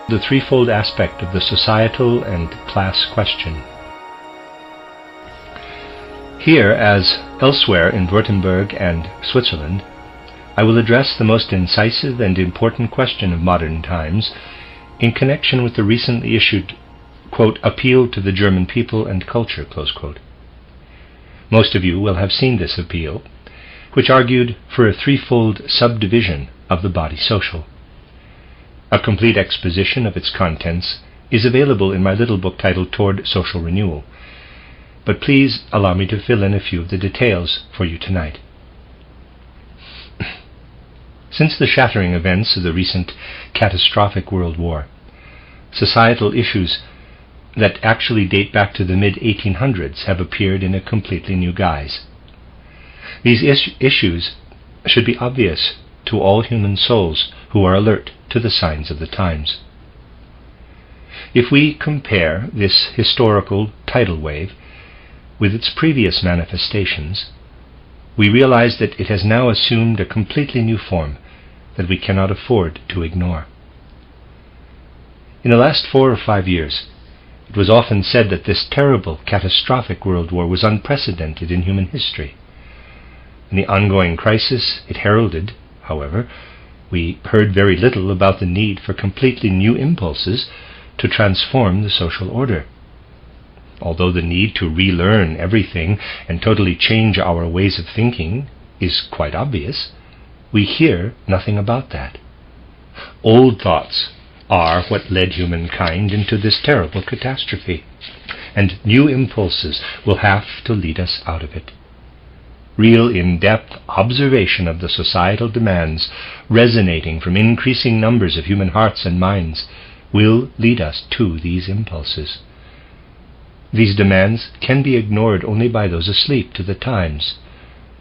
the threefold aspect of the societal and class question. Here, as elsewhere in Württemberg and Switzerland, I will address the most incisive and important question of modern times in connection with the recently issued, quote, appeal to the German people and culture, close quote. Most of you will have seen this appeal, which argued for a threefold subdivision of the body social. A complete exposition of its contents is available in my little book titled Toward Social Renewal, but please allow me to fill in a few of the details for you tonight. Since the shattering events of the recent catastrophic World War, societal issues that actually date back to the mid-1800s have appeared in a completely new guise. These issues should be obvious to all human souls who are alert to the signs of the times. If we compare this historical tidal wave with its previous manifestations, we realize that it has now assumed a completely new form that we cannot afford to ignore. In the last 4 or 5 years, it was often said that this terrible, catastrophic world war was unprecedented in human history. In the ongoing crisis it heralded, however, we heard very little about the need for completely new impulses to transform the social order. Although the need to relearn everything and totally change our ways of thinking is quite obvious, we hear nothing about that. Old thoughts are what led humankind into this terrible catastrophe, and new impulses will have to lead us out of it. Real in-depth observation of the societal demands resonating from increasing numbers of human hearts and minds will lead us to these impulses. These demands can be ignored only by those asleep to the times,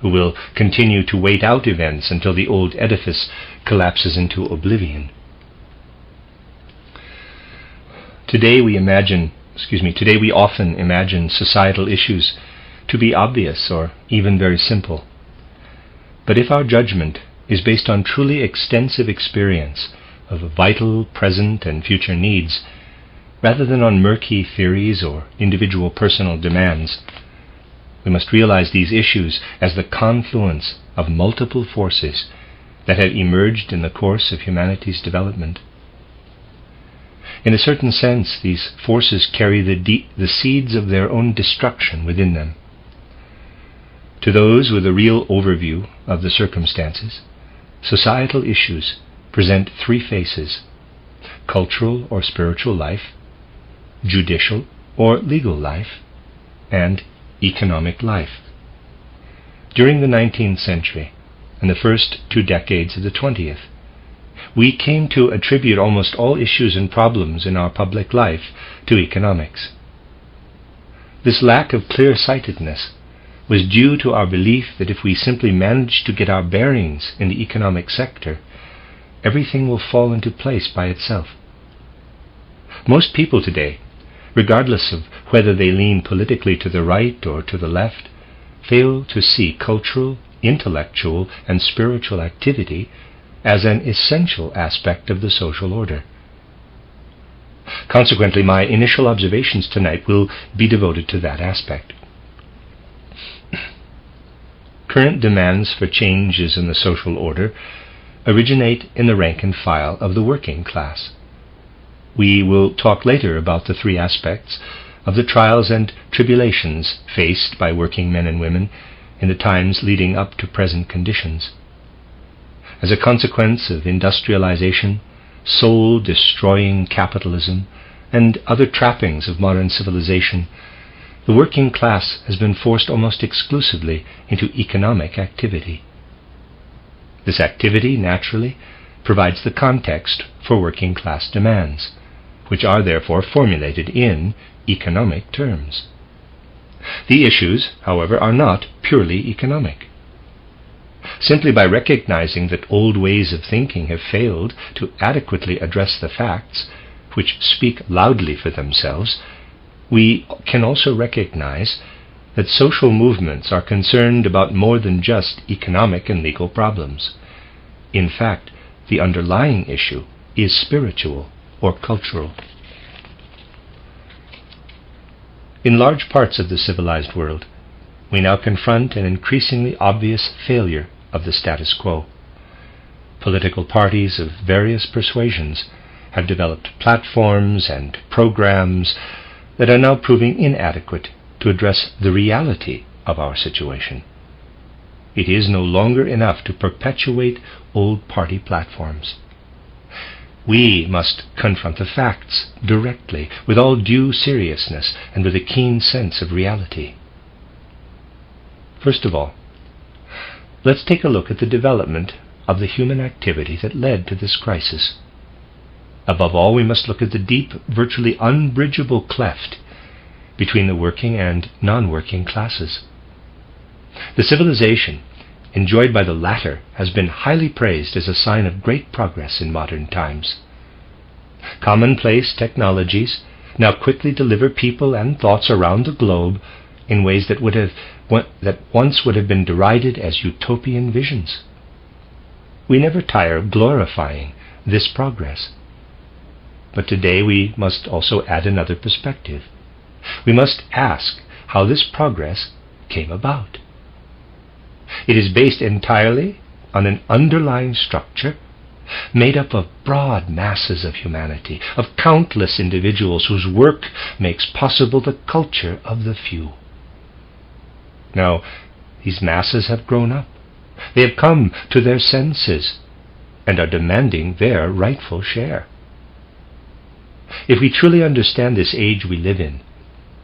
who will continue to wait out events until the old edifice collapses into oblivion. Today we often imagine societal issues to be obvious or even very simple. But if our judgment is based on truly extensive experience of vital present and future needs, rather than on murky theories or individual personal demands, we must realize these issues as the confluence of multiple forces that have emerged in the course of humanity's development. In a certain sense, these forces carry the seeds of their own destruction within them. To those with a real overview of the circumstances, societal issues present 3 faces: cultural or spiritual life, judicial or legal life, and economic life. During the 19th century and the first 2 decades of the 20th, we came to attribute almost all issues and problems in our public life to economics. This lack of clear-sightedness was due to our belief that if we simply manage to get our bearings in the economic sector, everything will fall into place by itself. Most people today, regardless of whether they lean politically to the right or to the left, fail to see cultural, intellectual, and spiritual activity as an essential aspect of the social order. Consequently, my initial observations tonight will be devoted to that aspect. Current demands for changes in the social order originate in the rank and file of the working class. We will talk later about the 3 aspects of the trials and tribulations faced by working men and women in the times leading up to present conditions. As a consequence of industrialization, soul-destroying capitalism, and other trappings of modern civilization, the working class has been forced almost exclusively into economic activity. This activity, naturally, provides the context for working class demands, which are therefore formulated in economic terms. The issues, however, are not purely economic. Simply by recognizing that old ways of thinking have failed to adequately address the facts, which speak loudly for themselves, we can also recognize that social movements are concerned about more than just economic and legal problems. In fact, the underlying issue is spiritual or cultural. In large parts of the civilized world, we now confront an increasingly obvious failure of the status quo. Political parties of various persuasions have developed platforms and programs that are now proving inadequate to address the reality of our situation. It is no longer enough to perpetuate old party platforms. We must confront the facts directly, with all due seriousness and with a keen sense of reality. First of all, let's take a look at the development of the human activity that led to this crisis. Above all, we must look at the deep, virtually unbridgeable cleft between the working and non-working classes. The civilization enjoyed by the latter has been highly praised as a sign of great progress in modern times. Commonplace technologies now quickly deliver people and thoughts around the globe in ways that once would have been derided as utopian visions. We never tire of glorifying this progress. But today we must also add another perspective. We must ask how this progress came about. It is based entirely on an underlying structure made up of broad masses of humanity, of countless individuals whose work makes possible the culture of the few. Now, these masses have grown up. They have come to their senses and are demanding their rightful share. If we truly understand this age we live in,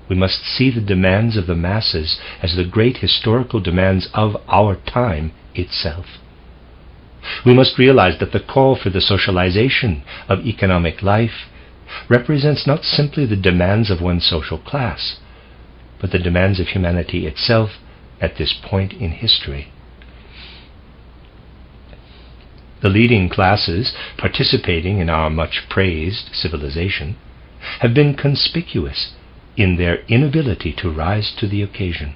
we must see the demands of the masses as the great historical demands of our time itself. We must realize that the call for the socialization of economic life represents not simply the demands of one social class, but the demands of humanity itself at this point in history. The leading classes participating in our much praised civilization have been conspicuous in their inability to rise to the occasion.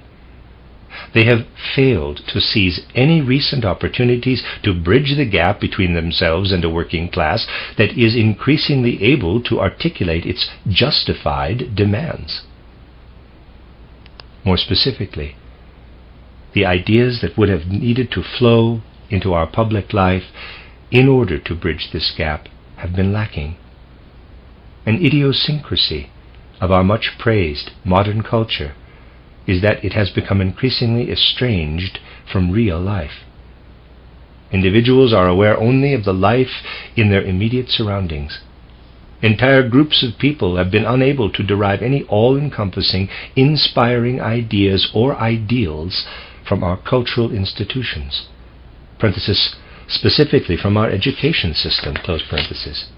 They have failed to seize any recent opportunities to bridge the gap between themselves and a working class that is increasingly able to articulate its justified demands. More specifically, the ideas that would have needed to flow into our public life in order to bridge this gap have been lacking. An idiosyncrasy of our much praised modern culture is that it has become increasingly estranged from real life. Individuals are aware only of the life in their immediate surroundings. Entire groups of people have been unable to derive any all-encompassing, inspiring ideas or ideals from our cultural institutions. Parenthesis, specifically from our education system, close parenthesis.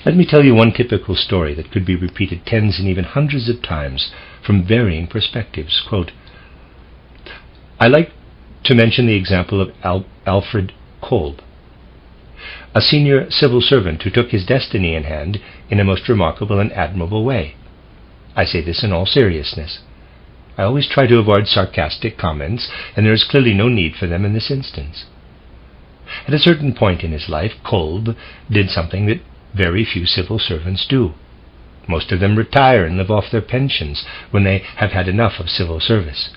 Let me tell you one typical story that could be repeated tens and even hundreds of times from varying perspectives. Quote, I like to mention the example of Alfred Kolb, a senior civil servant who took his destiny in hand in a most remarkable and admirable way. I say this in all seriousness. I always try to avoid sarcastic comments, and there is clearly no need for them in this instance. At a certain point in his life, Kolb did something that very few civil servants do. Most of them retire and live off their pensions when they have had enough of civil service.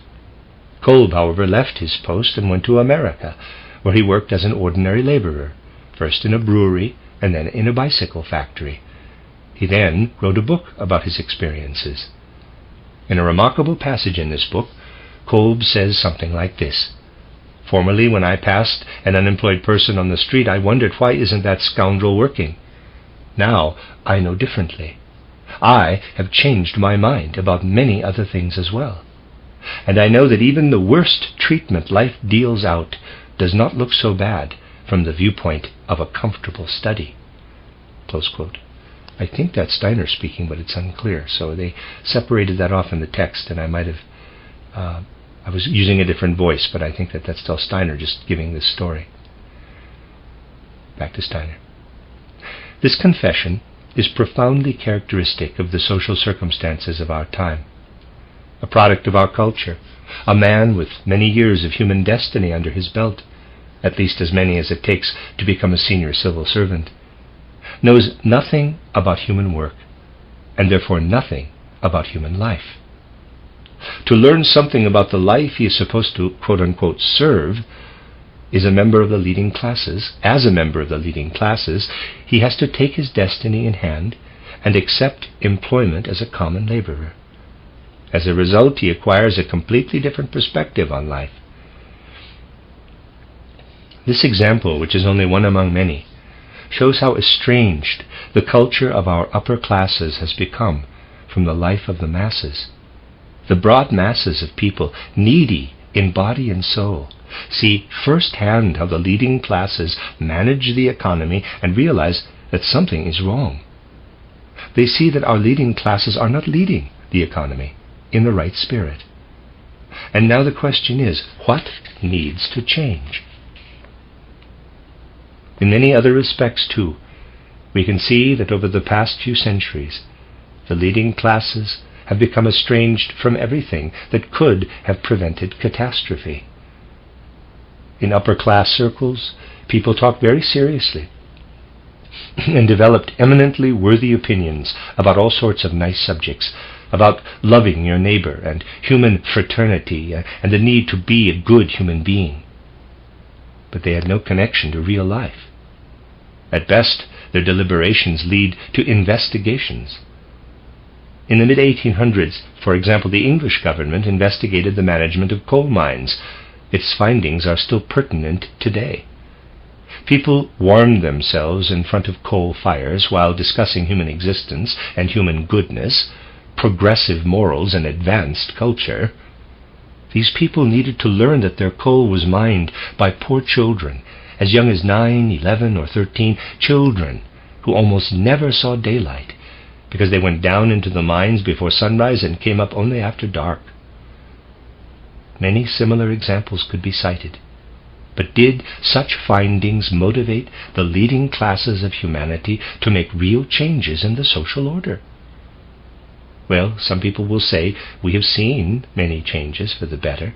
Kolb, however, left his post and went to America, where he worked as an ordinary laborer, first in a brewery and then in a bicycle factory. He then wrote a book about his experiences. In a remarkable passage in this book, Kolb says something like this: Formerly, when I passed an unemployed person on the street, I wondered, why isn't that scoundrel working? Now I know differently. I have changed my mind about many other things as well. And I know that even the worst treatment life deals out does not look so bad from the viewpoint of a comfortable study. Close quote. I think that's Steiner speaking, but it's unclear. So they separated that off in the text, and I might have, I was using a different voice, but I think that that's still Steiner just giving this story. Back to Steiner. This confession is profoundly characteristic of the social circumstances of our time. A product of our culture, a man with many years of human destiny under his belt, at least as many as it takes to become a senior civil servant. knows nothing about human work, and therefore nothing about human life. To learn something about the life he is supposed to, quote-unquote, serve, is a member of the leading classes. As a member of the leading classes, he has to take his destiny in hand and accept employment as a common laborer. As a result, he acquires a completely different perspective on life. This example, which is only one among many, shows how estranged the culture of our upper classes has become from the life of the masses. The broad masses of people, needy in body and soul, see firsthand how the leading classes manage the economy and realize that something is wrong. They see that our leading classes are not leading the economy in the right spirit. And now the question is, what needs to change? In many other respects, too, we can see that over the past few centuries, the leading classes have become estranged from everything that could have prevented catastrophe. In upper-class circles, people talk very seriously and developed eminently worthy opinions about all sorts of nice subjects, about loving your neighbor and human fraternity and the need to be a good human being. But they had no connection to real life. At best, their deliberations lead to investigations. In the mid-1800s, for example, the English government investigated the management of coal mines. Its findings are still pertinent today. People warmed themselves in front of coal fires while discussing human existence and human goodness, progressive morals and advanced culture. These people needed to learn that their coal was mined by poor children, as young as 9, 11, or 13, children who almost never saw daylight, because they went down into the mines before sunrise and came up only after dark. Many similar examples could be cited. But did such findings motivate the leading classes of humanity to make real changes in the social order? Well, some people will say we have seen many changes for the better,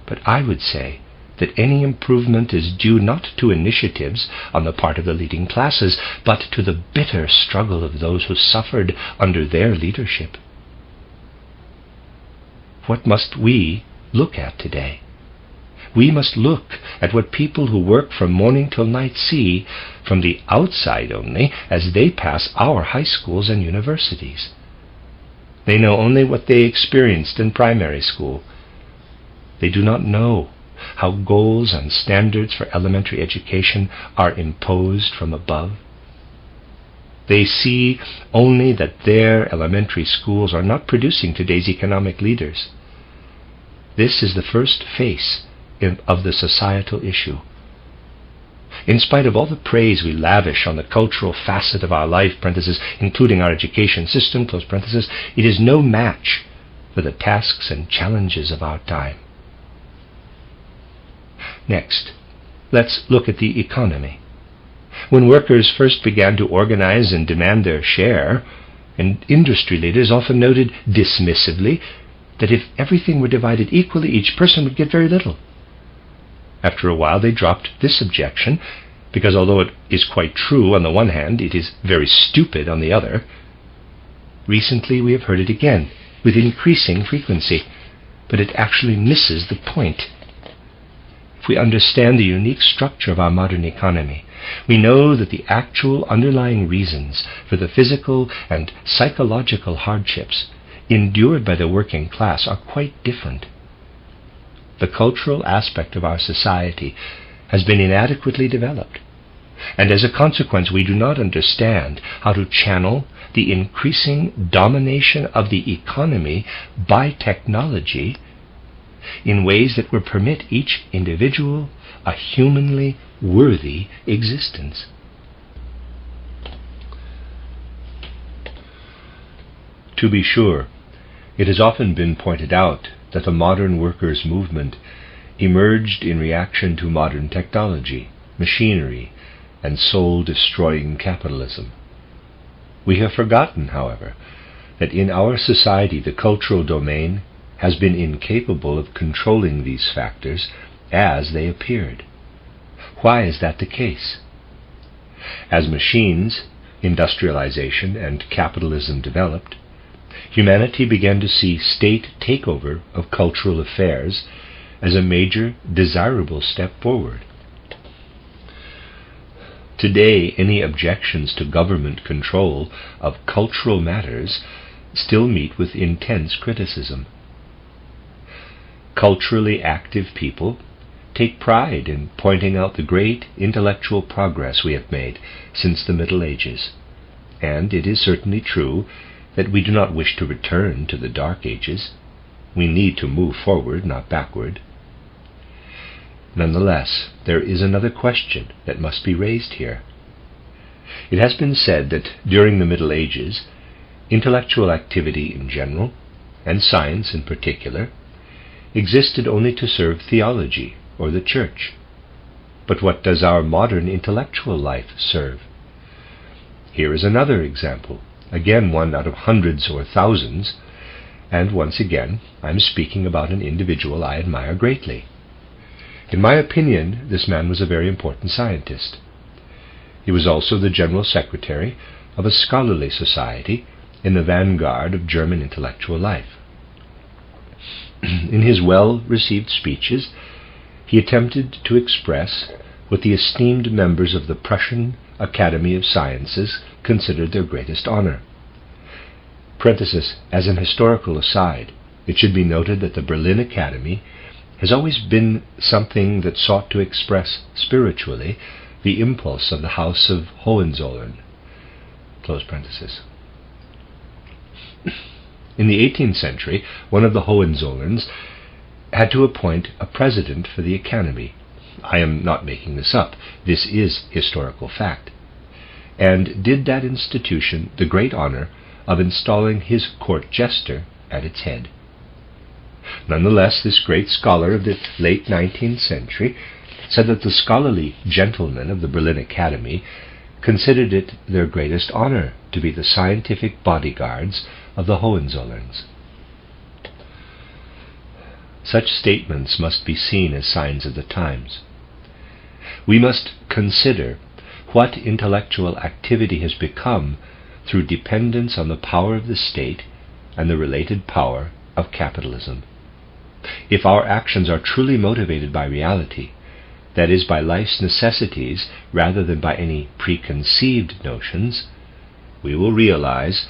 but I would say that any improvement is due not to initiatives on the part of the leading classes, but to the bitter struggle of those who suffered under their leadership. What must we look at today? We must look at what people who work from morning till night see from the outside only as they pass our high schools and universities. They know only what they experienced in primary school. They do not know how goals and standards for elementary education are imposed from above. They see only that their elementary schools are not producing today's economic leaders. This is the first face of the societal issue. In spite of all the praise we lavish on the cultural facet of our life, including our education system, it is no match for the tasks and challenges of our time. Next, let's look at the economy. When workers first began to organize and demand their share, and industry leaders often noted dismissively that if everything were divided equally, each person would get very little. After a while they dropped this objection, because although it is quite true on the one hand, it is very stupid on the other. Recently we have heard it again, with increasing frequency, but it actually misses the point. If we understand the unique structure of our modern economy, we know that the actual underlying reasons for the physical and psychological hardships endured by the working class are quite different. The cultural aspect of our society has been inadequately developed, and as a consequence we do not understand how to channel the increasing domination of the economy by technology in ways that would permit each individual a humanly worthy existence. To be sure, it has often been pointed out that the modern workers' movement emerged in reaction to modern technology, machinery, and soul-destroying capitalism. We have forgotten, however, that in our society the cultural domain has been incapable of controlling these factors as they appeared. Why is that the case? As machines, industrialization and capitalism developed, humanity began to see state takeover of cultural affairs as a major, desirable step forward. Today, any objections to government control of cultural matters still meet with intense criticism. Culturally active people take pride in pointing out the great intellectual progress we have made since the Middle Ages, and it is certainly true that we do not wish to return to the Dark Ages. We need to move forward, not backward. Nonetheless, there is another question that must be raised here. It has been said that during the Middle Ages, intellectual activity in general, and science in particular, existed only to serve theology or the Church. But what does our modern intellectual life serve? Here is another example, again one out of hundreds or thousands, and once again I am speaking about an individual I admire greatly. In my opinion, this man was a very important scientist. He was also the General Secretary of a scholarly society in the vanguard of German intellectual life. In his well-received speeches, he attempted to express what the esteemed members of the Prussian Academy of Sciences considered their greatest honor. Parenthesis, as an historical aside, it should be noted that the Berlin Academy has always been something that sought to express spiritually the impulse of the House of Hohenzollern. Close parenthesis. In the 18th century, one of the Hohenzollerns had to appoint a president for the Academy. I am not making this up. This is historical fact. And did that institution the great honor of installing his court jester at its head. Nonetheless, this great scholar of the late 19th century said that the scholarly gentlemen of the Berlin Academy considered it their greatest honor to be the scientific bodyguards of the Hohenzollerns. Such statements must be seen as signs of the times. We must consider what intellectual activity has become through dependence on the power of the state and the related power of capitalism. If our actions are truly motivated by reality, that is, by life's necessities rather than by any preconceived notions, we will realize,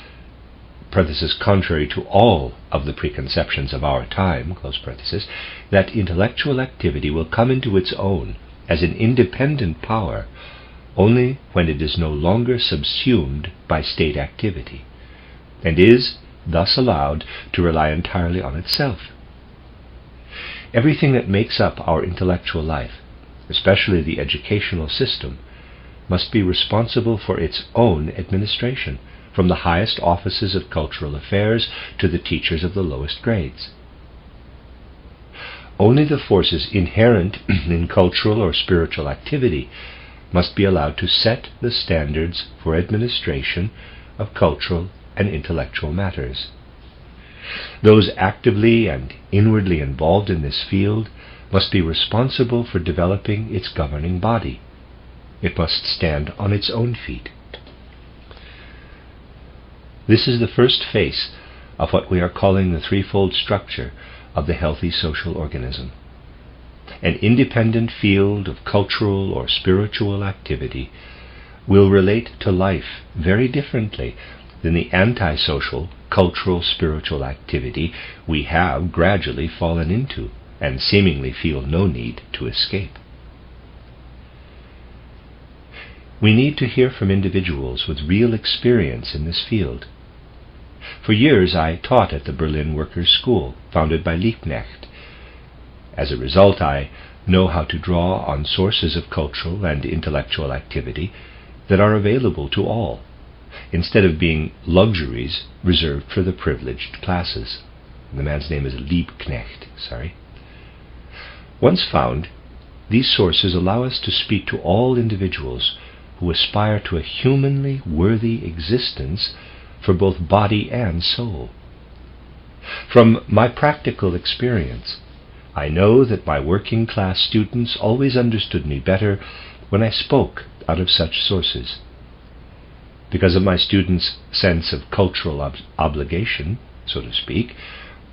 parenthesis, contrary to all of the preconceptions of our time, close parenthesis, that intellectual activity will come into its own as an independent power only when it is no longer subsumed by state activity, and is thus allowed to rely entirely on itself. Everything that makes up our intellectual life, especially the educational system, must be responsible for its own administration, from the highest offices of cultural affairs to the teachers of the lowest grades. Only the forces inherent in cultural or spiritual activity must be allowed to set the standards for administration of cultural and intellectual matters. Those actively and inwardly involved in this field must be responsible for developing its governing body. It must stand on its own feet. This is the first phase of what we are calling the threefold structure of the healthy social organism. An independent field of cultural or spiritual activity will relate to life very differently than the antisocial cultural spiritual activity we have gradually fallen into and seemingly feel no need to escape. We need to hear from individuals with real experience in this field. For years I taught at the Berlin Workers' School, founded by Liebknecht. As a result, I know how to draw on sources of cultural and intellectual activity that are available to all, instead of being luxuries reserved for the privileged classes. The man's name is Liebknecht. Once found, these sources allow us to speak to all individuals who aspire to a humanly worthy existence for both body and soul. From my practical experience, I know that my working class students always understood me better when I spoke out of such sources. Because of my students' sense of cultural obligation, so to speak,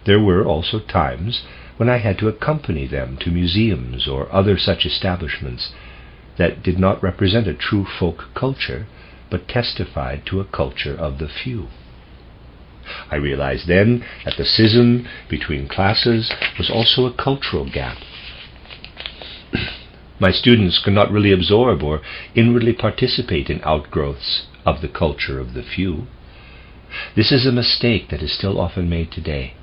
there were also times when I had to accompany them to museums or other such establishments that did not represent a true folk culture, but testified to a culture of the few. I realized then that the schism between classes was also a cultural gap. My students could not really absorb or inwardly participate in outgrowths of the culture of the few. This is a mistake that is still often made today.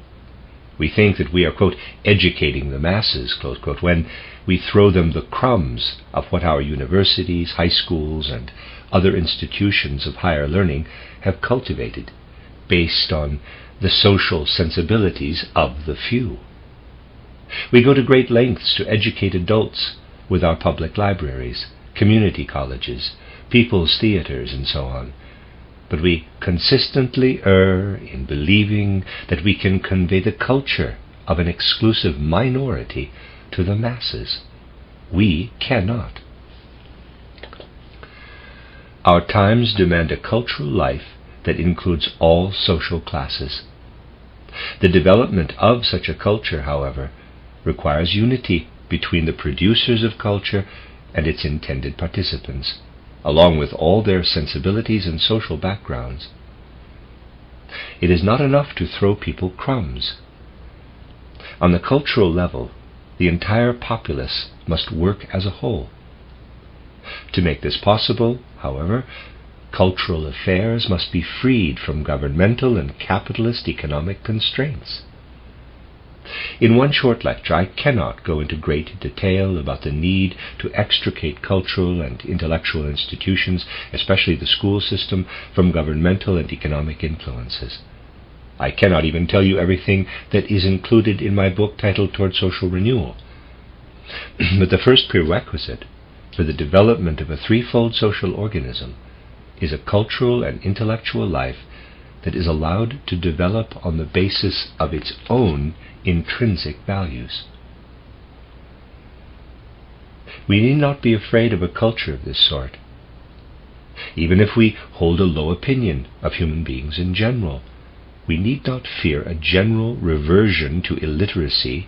We think that we are, quote, educating the masses, close quote, when we throw them the crumbs of what our universities, high schools, and other institutions of higher learning have cultivated, based on the social sensibilities of the few. We go to great lengths to educate adults with our public libraries, community colleges, people's theaters, and so on. But we consistently err in believing that we can convey the culture of an exclusive minority to the masses. We cannot. Our times demand a cultural life that includes all social classes. The development of such a culture, however, requires unity between the producers of culture and its intended participants, along with all their sensibilities and social backgrounds. It is not enough to throw people crumbs. On the cultural level, the entire populace must work as a whole. To make this possible, however, cultural affairs must be freed from governmental and capitalist economic constraints. In one short lecture, I cannot go into great detail about the need to extricate cultural and intellectual institutions, especially the school system, from governmental and economic influences. I cannot even tell you everything that is included in my book titled Toward Social Renewal. But the first prerequisite for the development of a threefold social organism is a cultural and intellectual life that is allowed to develop on the basis of its own intrinsic values. We need not be afraid of a culture of this sort. Even if we hold a low opinion of human beings in general, we need not fear a general reversion to illiteracy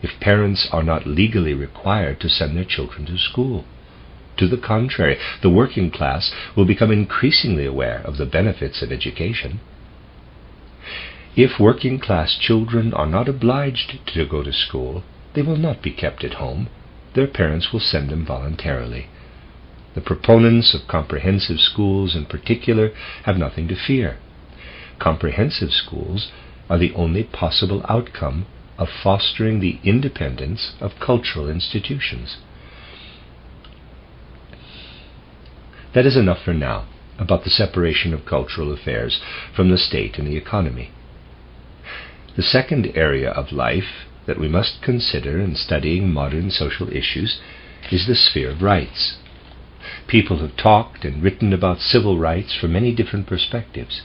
if parents are not legally required to send their children to school. To the contrary, the working class will become increasingly aware of the benefits of education. If working class children are not obliged to go to school, they will not be kept at home. Their parents will send them voluntarily. The proponents of comprehensive schools in particular have nothing to fear. Comprehensive schools are the only possible outcome of fostering the independence of cultural institutions. That is enough for now about the separation of cultural affairs from the state and the economy. The second area of life that we must consider in studying modern social issues is the sphere of rights. People have talked and written about civil rights from many different perspectives.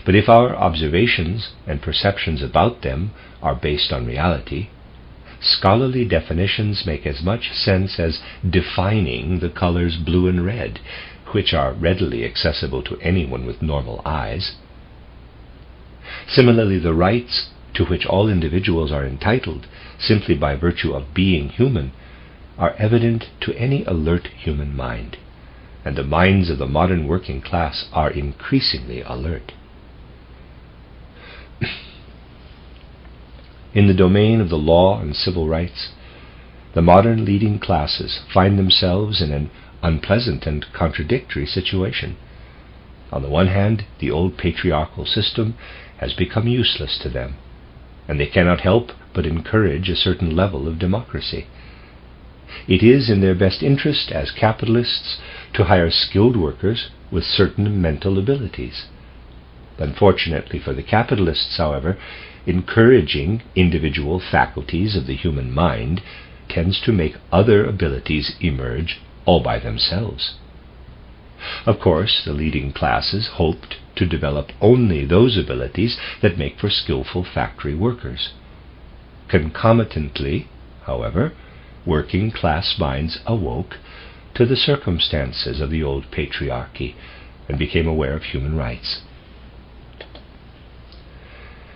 But if our observations and perceptions about them are based on reality, scholarly definitions make as much sense as defining the colors blue and red, which are readily accessible to anyone with normal eyes. Similarly, the rights to which all individuals are entitled simply by virtue of being human are evident to any alert human mind, and the minds of the modern working class are increasingly alert. In the domain of the law and civil rights, the modern leading classes find themselves in an unpleasant and contradictory situation. On the one hand, the old patriarchal system has become useless to them, and they cannot help but encourage a certain level of democracy. It is in their best interest as capitalists to hire skilled workers with certain mental abilities. Unfortunately for the capitalists, however, encouraging individual faculties of the human mind tends to make other abilities emerge all by themselves. Of course, the leading classes hoped to develop only those abilities that make for skillful factory workers. Concomitantly, however, working class minds awoke to the circumstances of the old patriarchy, and became aware of human rights.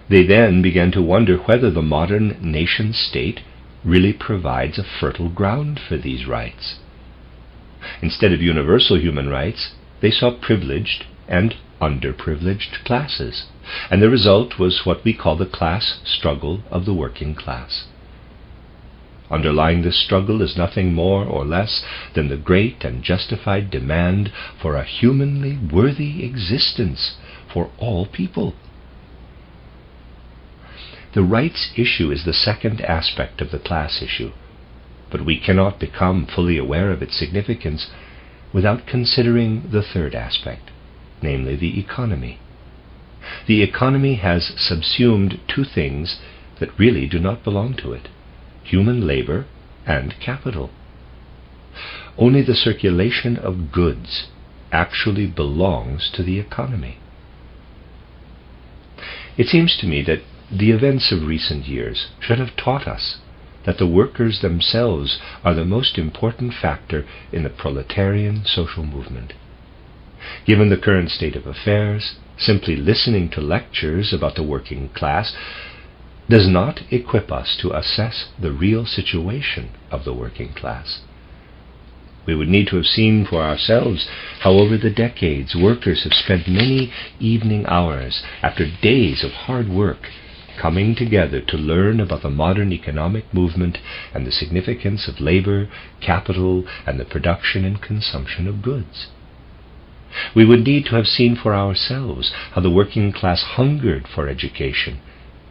They then began to wonder whether the modern nation-state really provides a fertile ground for these rights. Instead of universal human rights, they saw privileged and underprivileged classes, and the result was what we call the class struggle of the working class. Underlying this struggle is nothing more or less than the great and justified demand for a humanly worthy existence for all people. The rights issue is the second aspect of the class issue, but we cannot become fully aware of its significance without considering the third aspect, namely the economy. The economy has subsumed two things that really do not belong to it: human labor and capital. Only the circulation of goods actually belongs to the economy. It seems to me that the events of recent years should have taught us that the workers themselves are the most important factor in the proletarian social movement. Given the current state of affairs, simply listening to lectures about the working class does not equip us to assess the real situation of the working class. We would need to have seen for ourselves how over the decades workers have spent many evening hours after days of hard work coming together to learn about the modern economic movement and the significance of labor, capital, and the production and consumption of goods. We would need to have seen for ourselves how the working class hungered for education,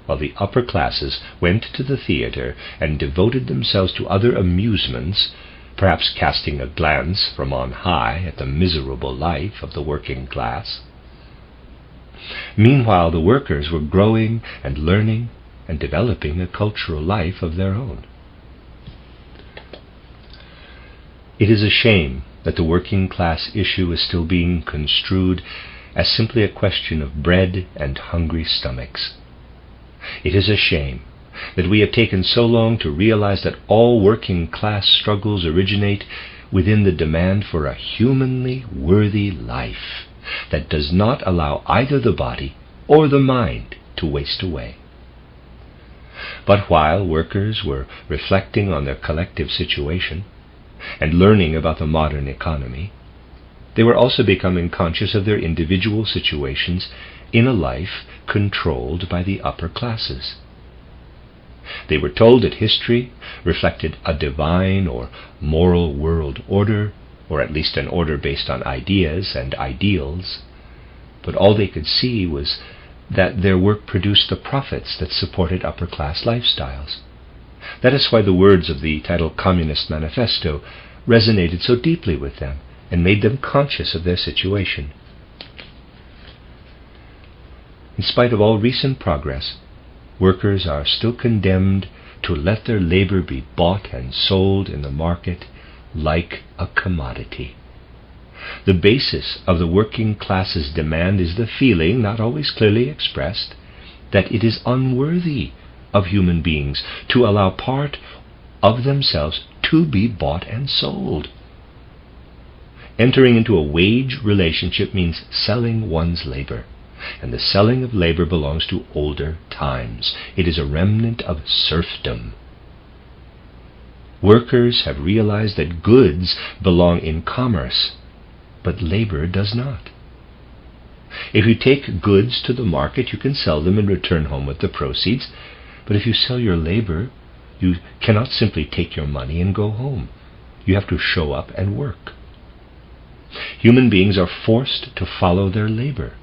while the upper classes went to the theater and devoted themselves to other amusements, perhaps casting a glance from on high at the miserable life of the working class. Meanwhile, the workers were growing and learning and developing a cultural life of their own. It is a shame that the working class issue is still being construed as simply a question of bread and hungry stomachs. It is a shame that we have taken so long to realize that all working class struggles originate within the demand for a humanly worthy life that does not allow either the body or the mind to waste away. But while workers were reflecting on their collective situation and learning about the modern economy, they were also becoming conscious of their individual situations in a life controlled by the upper classes. They were told that history reflected a divine or moral world order, or at least an order based on ideas and ideals, but all they could see was that their work produced the profits that supported upper-class lifestyles. That is why the words of the titled Communist Manifesto resonated so deeply with them and made them conscious of their situation. In spite of all recent progress, workers are still condemned to let their labor be bought and sold in the market like a commodity. The basis of the working class's demand is the feeling, not always clearly expressed, that it is unworthy of human beings to allow part of themselves to be bought and sold. Entering into a wage relationship means selling one's labor, and the selling of labor belongs to older times. It is a remnant of serfdom. Workers have realized that goods belong in commerce, but labor does not. If you take goods to the market, you can sell them and return home with the proceeds, but if you sell your labor, you cannot simply take your money and go home. You have to show up and work. Human beings are forced to follow their labor.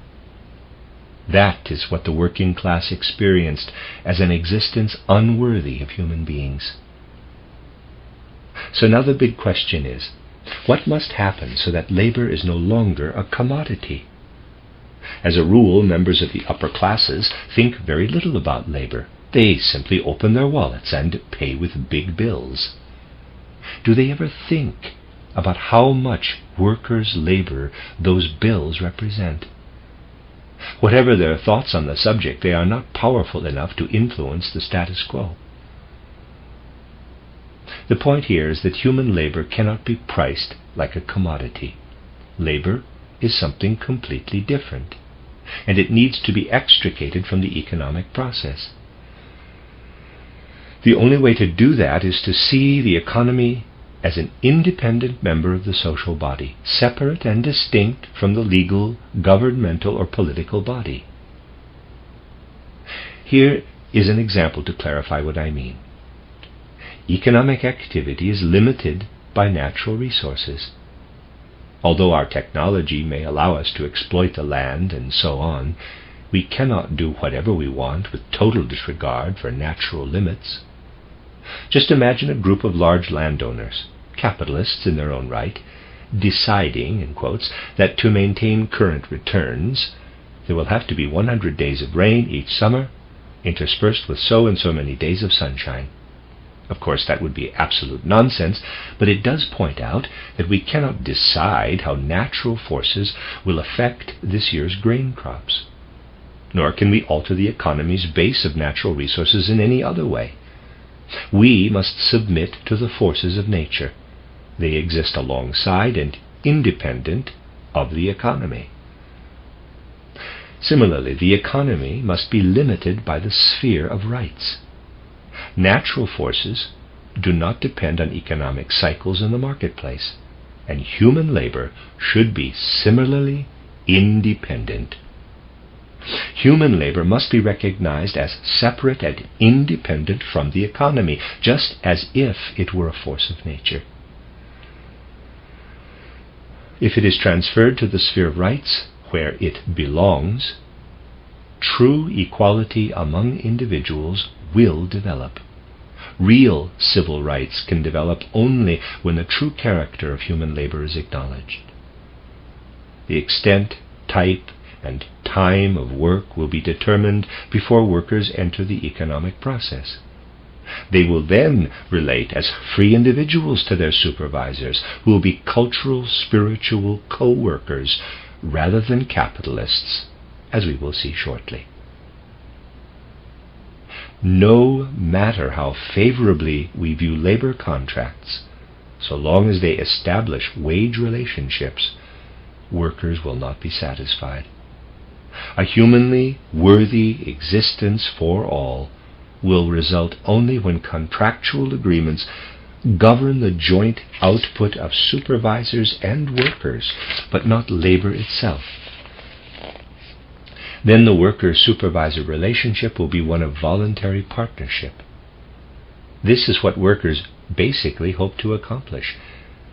That is what the working class experienced as an existence unworthy of human beings. So now the big question is, what must happen so that labor is no longer a commodity? As a rule, members of the upper classes think very little about labor. They simply open their wallets and pay with big bills. Do they ever think about how much workers' labor those bills represent? Whatever their thoughts on the subject, they are not powerful enough to influence the status quo. The point here is that human labor cannot be priced like a commodity. Labor is something completely different, and it needs to be extricated from the economic process. The only way to do that is to see the economy as an independent member of the social body, separate and distinct from the legal, governmental, or political body. Here is an example to clarify what I mean. Economic activity is limited by natural resources. Although our technology may allow us to exploit the land and so on, we cannot do whatever we want with total disregard for natural limits. Just imagine a group of large landowners, capitalists in their own right, deciding, in quotes, that to maintain current returns, there will have to be 100 days of rain each summer, interspersed with so and so many days of sunshine. Of course, that would be absolute nonsense, but it does point out that we cannot decide how natural forces will affect this year's grain crops. Nor can we alter the economy's base of natural resources in any other way. We must submit to the forces of nature. They exist alongside and independent of the economy. Similarly, the economy must be limited by the sphere of rights. Natural forces do not depend on economic cycles in the marketplace, and human labor should be similarly independent. Human labor must be recognized as separate and independent from the economy, just as if it were a force of nature. If it is transferred to the sphere of rights, where it belongs, true equality among individuals will develop. Real civil rights can develop only when the true character of human labor is acknowledged. The extent, type, and time of work will be determined before workers enter the economic process. They will then relate as free individuals to their supervisors, who will be cultural, spiritual co-workers rather than capitalists, as we will see shortly. No matter how favorably we view labor contracts, so long as they establish wage relationships, workers will not be satisfied. A humanly worthy existence for all will result only when contractual agreements govern the joint output of supervisors and workers, but not labor itself. Then the worker-supervisor relationship will be one of voluntary partnership. This is what workers basically hope to accomplish,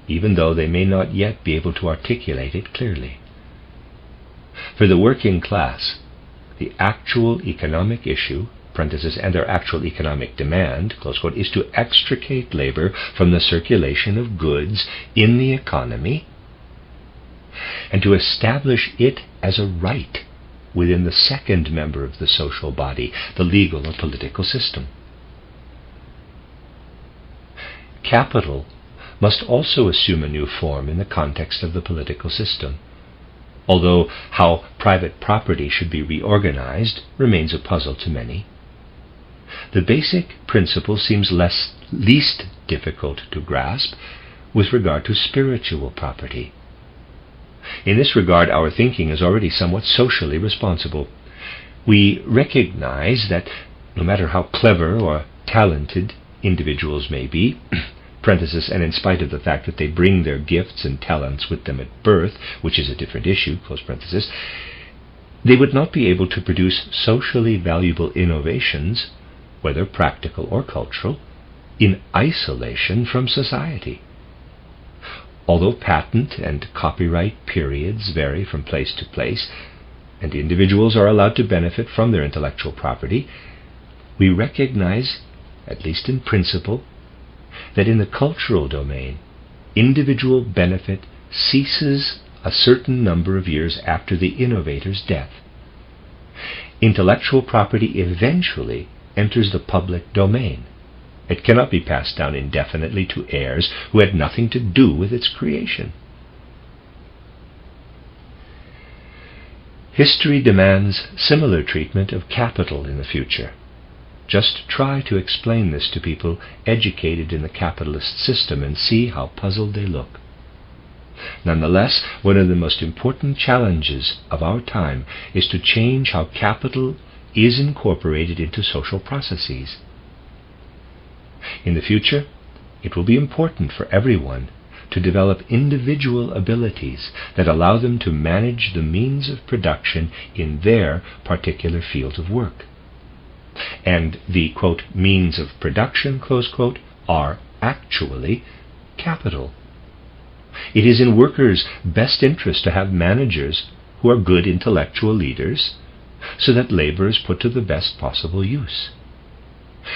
even though they may not yet be able to articulate it clearly. For the working class, the actual economic issue, parenthesis, and their actual economic demand, close quote, is to extricate labor from the circulation of goods in the economy and to establish it as a right within the second member of the social body, the legal or political system. Capital must also assume a new form in the context of the political system, although how private property should be reorganized remains a puzzle to many. The basic principle seems least difficult to grasp with regard to spiritual property. In this regard, our thinking is already somewhat socially responsible. We recognize that no matter how clever or talented individuals may be, parenthesis, and in spite of the fact that they bring their gifts and talents with them at birth, which is a different issue, close parenthesis, they would not be able to produce socially valuable innovations, whether practical or cultural, in isolation from society. Although patent and copyright periods vary from place to place, and individuals are allowed to benefit from their intellectual property, we recognize, at least in principle, that in the cultural domain, individual benefit ceases a certain number of years after the innovator's death. Intellectual property eventually enters the public domain. It cannot be passed down indefinitely to heirs who had nothing to do with its creation. History demands similar treatment of capital in the future. Just try to explain this to people educated in the capitalist system and see how puzzled they look. Nonetheless, one of the most important challenges of our time is to change how capital is incorporated into social processes. In the future, it will be important for everyone to develop individual abilities that allow them to manage the means of production in their particular field of work. And the, quote, means of production, close quote, are actually capital. It is in workers' best interest to have managers who are good intellectual leaders, so that labor is put to the best possible use.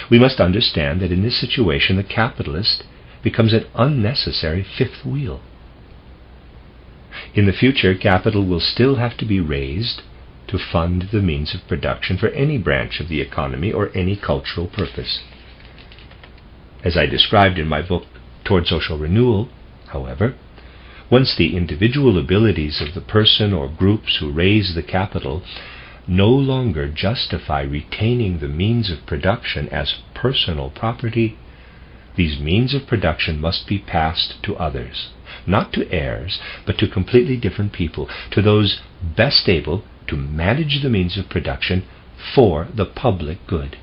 We must understand that in this situation the capitalist becomes an unnecessary fifth wheel. In the future, capital will still have to be raised to fund the means of production for any branch of the economy or any cultural purpose. As I described in my book, Toward Social Renewal, however, once the individual abilities of the person or groups who raise the capital no longer justify retaining the means of production as personal property, these means of production must be passed to others, not to heirs, but to completely different people, to those best able to manage the means of production for the public good.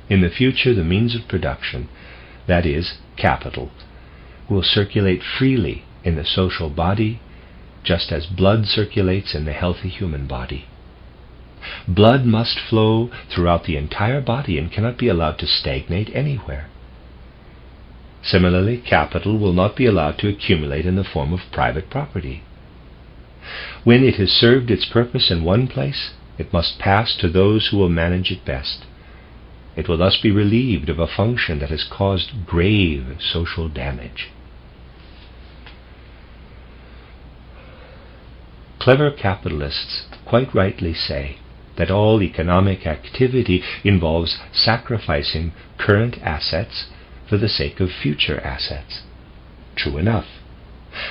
In the future, the means of production, that is, capital, will circulate freely in the social body, just as blood circulates in the healthy human body. Blood must flow throughout the entire body and cannot be allowed to stagnate anywhere. Similarly, capital will not be allowed to accumulate in the form of private property. When it has served its purpose in one place, it must pass to those who will manage it best. It will thus be relieved of a function that has caused grave social damage. Clever capitalists quite rightly say that all economic activity involves sacrificing current assets for the sake of future assets. True enough.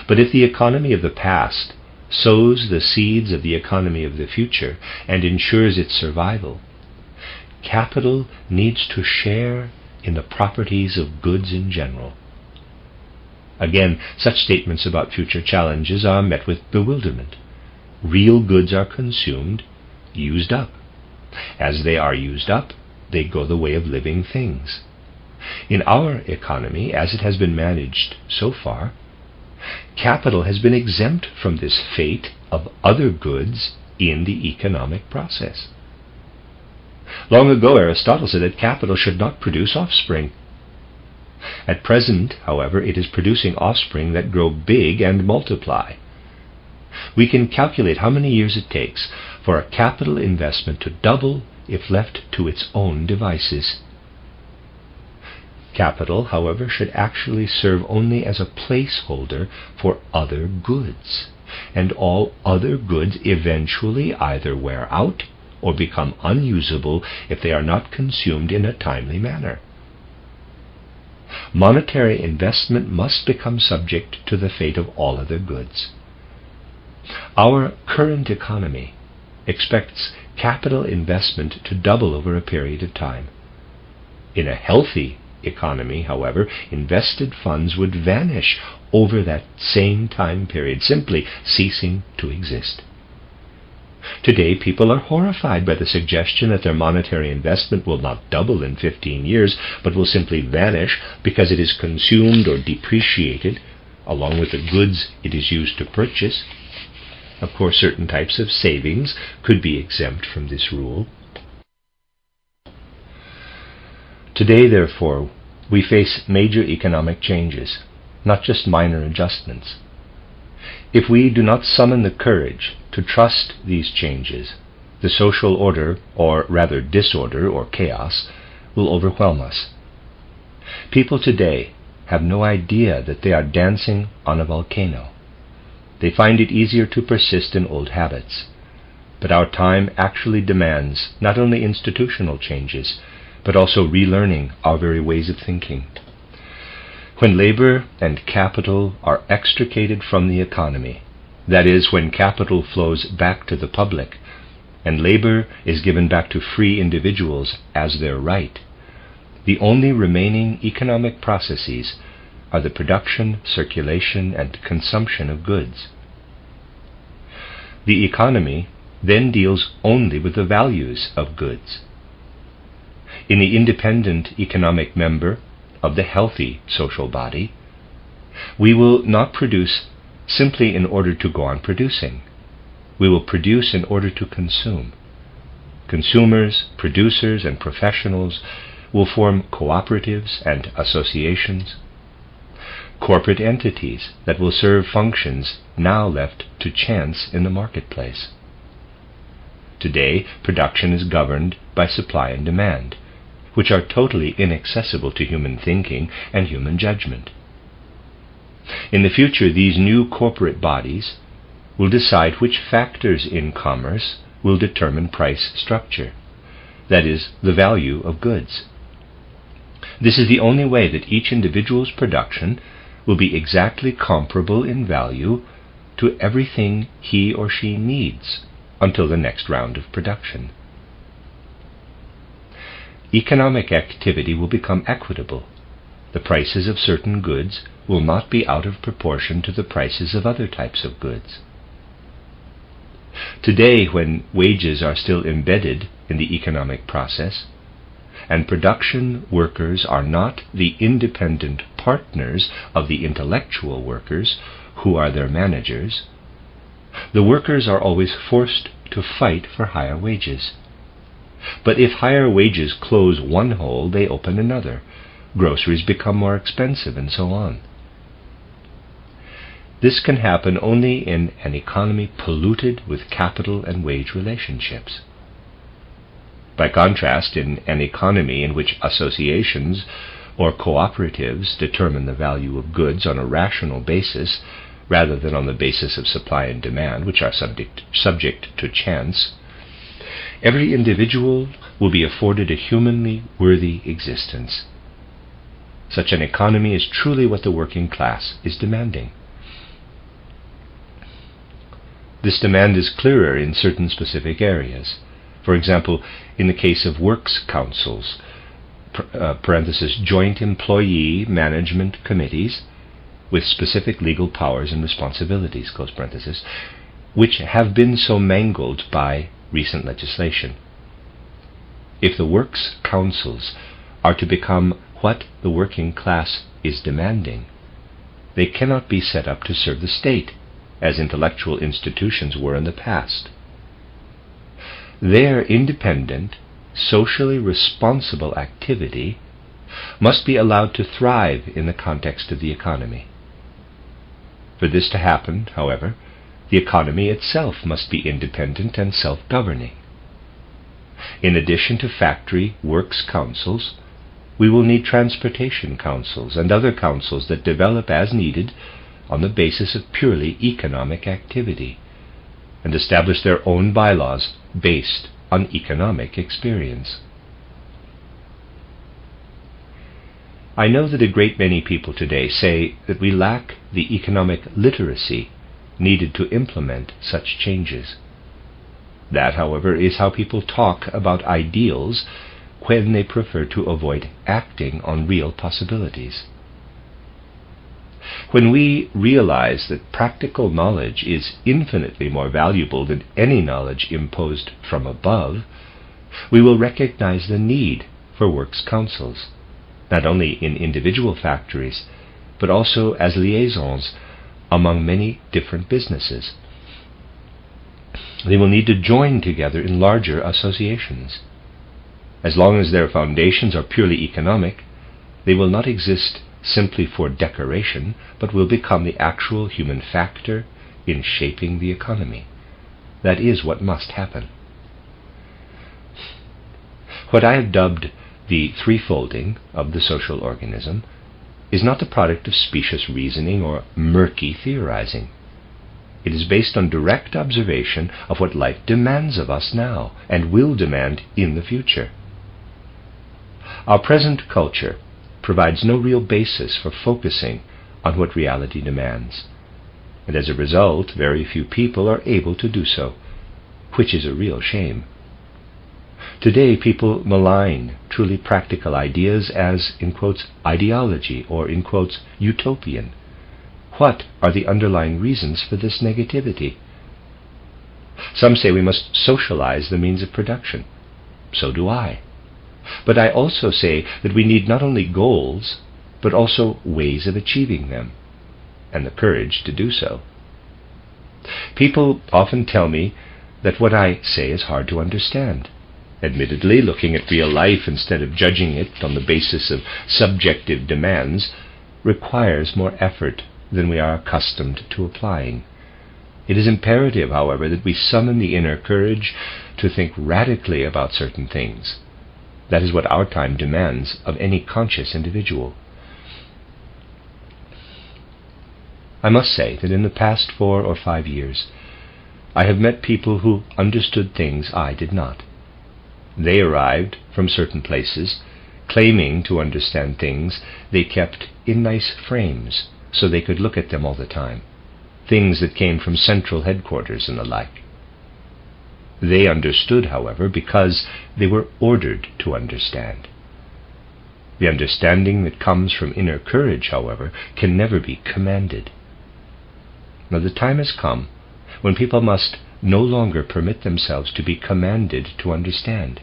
But if the economy of the past sows the seeds of the economy of the future and ensures its survival, capital needs to share in the properties of goods in general. Again, such statements about future challenges are met with bewilderment. Real goods are consumed, used up. As they are used up, they go the way of living things. In our economy, as it has been managed so far, capital has been exempt from this fate of other goods in the economic process. Long ago, Aristotle said that capital should not produce offspring. At present, however, it is producing offspring that grow big and multiply. We can calculate how many years it takes for a capital investment to double if left to its own devices. Capital, however, should actually serve only as a placeholder for other goods, and all other goods eventually either wear out or become unusable if they are not consumed in a timely manner. Monetary investment must become subject to the fate of all other goods. Our current economy expects capital investment to double over a period of time. In a healthy economy, however, invested funds would vanish over that same time period, simply ceasing to exist. Today, people are horrified by the suggestion that their monetary investment will not double in 15 years, but will simply vanish because it is consumed or depreciated, along with the goods it is used to purchase. Of course, certain types of savings could be exempt from this rule. Today, therefore, we face major economic changes, not just minor adjustments. If we do not summon the courage to trust these changes, the social order, or rather disorder or chaos, will overwhelm us. People today have no idea that they are dancing on a volcano. They find it easier to persist in old habits. But our time actually demands not only institutional changes, but also relearning our very ways of thinking. When labor and capital are extricated from the economy, that is, when capital flows back to the public, and labor is given back to free individuals as their right, the only remaining economic processes are the production, circulation, and consumption of goods. The economy then deals only with the values of goods. In the independent economic member of the healthy social body, we will not produce simply in order to go on producing. We will produce in order to consume. Consumers, producers, and professionals will form cooperatives and associations, corporate entities that will serve functions now left to chance in the marketplace. Today, production is governed by supply and demand, which are totally inaccessible to human thinking and human judgment. In the future, these new corporate bodies will decide which factors in commerce will determine price structure, that is, the value of goods. This is the only way that each individual's production will be exactly comparable in value to everything he or she needs until the next round of production. Economic activity will become equitable. The prices of certain goods will not be out of proportion to the prices of other types of goods. Today, when wages are still embedded in the economic process, and production workers are not the independent partners of the intellectual workers who are their managers, the workers are always forced to fight for higher wages. But if higher wages close one hole, they open another. Groceries become more expensive, and so on. This can happen only in an economy polluted with capital and wage relationships. By contrast, in an economy in which associations or cooperatives determine the value of goods on a rational basis rather than on the basis of supply and demand, which are subject to chance, every individual will be afforded a humanly worthy existence. Such an economy is truly what the working class is demanding. This demand is clearer in certain specific areas. For example, in the case of works councils, joint employee management committees with specific legal powers and responsibilities, which have been so mangled by recent legislation. If the works councils are to become what the working class is demanding, they cannot be set up to serve the state, as intellectual institutions were in the past. Their independent, socially responsible activity must be allowed to thrive in the context of the economy. For this to happen, however, the economy itself must be independent and self-governing. In addition to factory works councils, we will need transportation councils and other councils that develop as needed on the basis of purely economic activity, and establish their own bylaws based on economic experience. I know that a great many people today say that we lack the economic literacy needed to implement such changes. That, however, is how people talk about ideals when they prefer to avoid acting on real possibilities. When we realize that practical knowledge is infinitely more valuable than any knowledge imposed from above, we will recognize the need for works councils, not only in individual factories, but also as liaisons among many different businesses. They will need to join together in larger associations. As long as their foundations are purely economic, they will not exist simply for decoration, but will become the actual human factor in shaping the economy. That is what must happen. What I have dubbed the threefolding of the social organism is not the product of specious reasoning or murky theorizing. It is based on direct observation of what life demands of us now and will demand in the future. Our present culture provides no real basis for focusing on what reality demands, and as a result, very few people are able to do so, which is a real shame. Today people malign truly practical ideas as, in quotes, ideology or, in quotes, utopian. What are the underlying reasons for this negativity? Some say we must socialize the means of production. So do I. But I also say that we need not only goals, but also ways of achieving them, and the courage to do so. People often tell me that what I say is hard to understand. Admittedly, looking at real life instead of judging it on the basis of subjective demands requires more effort than we are accustomed to applying. It is imperative, however, that we summon the inner courage to think radically about certain things. That is what our time demands of any conscious individual. I must say that in the past 4 or 5 years, I have met people who understood things I did not. They arrived from certain places, claiming to understand things they kept in nice frames so they could look at them all the time, things that came from central headquarters and the like. They understood, however, because they were ordered to understand. The understanding that comes from inner courage, however, can never be commanded. Now the time has come when people must no longer permit themselves to be commanded to understand.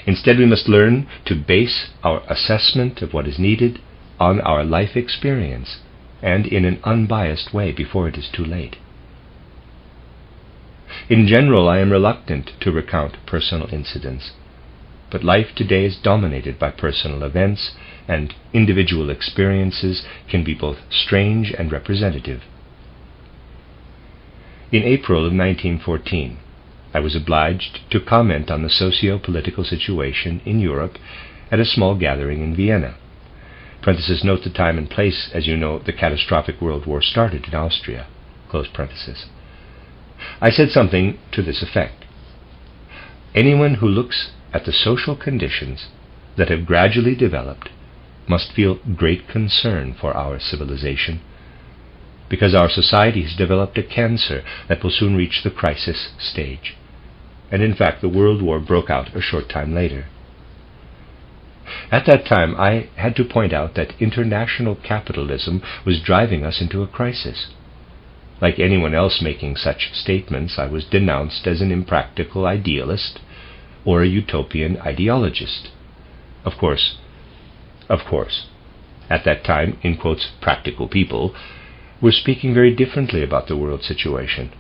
Instead, we must learn to base our assessment of what is needed on our life experience and in an unbiased way before it is too late. In general, I am reluctant to recount personal incidents, but life today is dominated by personal events, and individual experiences can be both strange and representative. In April of 1914, I was obliged to comment on the socio-political situation in Europe at a small gathering in Vienna. Parenthesis, note the time and place. As you know, the catastrophic World War started in Austria. Close parenthesis. I said something to this effect. Anyone who looks at the social conditions that have gradually developed must feel great concern for our civilization, because our society has developed a cancer that will soon reach the crisis stage. And in fact, the World War broke out a short time later. At that time, I had to point out that international capitalism was driving us into a crisis. Like anyone else making such statements, I was denounced as an impractical idealist or a utopian ideologist. Of course, at that time, in quotes, practical people were speaking very differently about the world situation,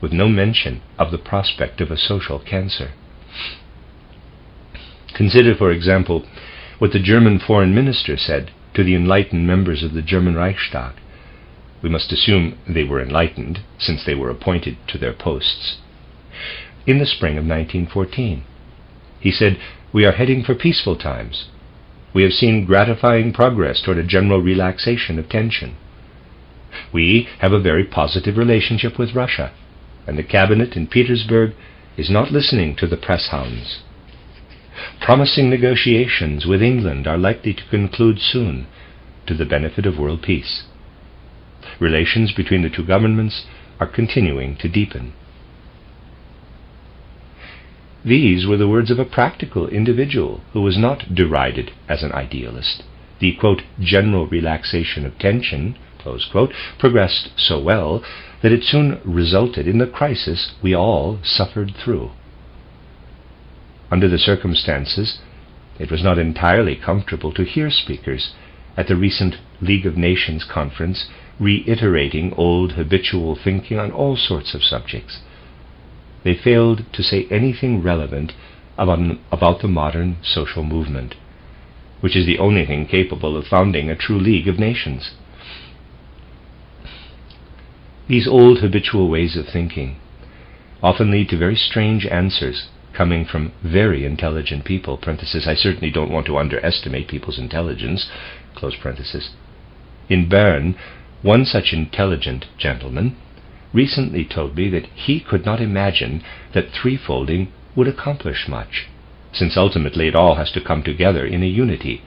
with no mention of the prospect of a social cancer. Consider, for example, what the German foreign minister said to the enlightened members of the German Reichstag. We must assume they were enlightened, since they were appointed to their posts. In the spring of 1914, he said, "We are heading for peaceful times. We have seen gratifying progress toward a general relaxation of tension. We have a very positive relationship with Russia, and the cabinet in Petersburg is not listening to the press hounds. Promising negotiations with England are likely to conclude soon, to the benefit of world peace. Relations between the two governments are continuing to deepen." These were the words of a practical individual who was not derided as an idealist. The, quote, general relaxation of tension, close quote, progressed so well that it soon resulted in the crisis we all suffered through. Under the circumstances, it was not entirely comfortable to hear speakers at the recent League of Nations conference reiterating old habitual thinking on all sorts of subjects. They failed to say anything relevant about the modern social movement, which is the only thing capable of founding a true League of Nations. These old habitual ways of thinking often lead to very strange answers coming from very intelligent people. Parenthesis, I certainly don't want to underestimate people's intelligence. Close parenthesis. In Bern, one such intelligent gentleman recently told me that he could not imagine that threefolding would accomplish much, since ultimately it all has to come together in a unity.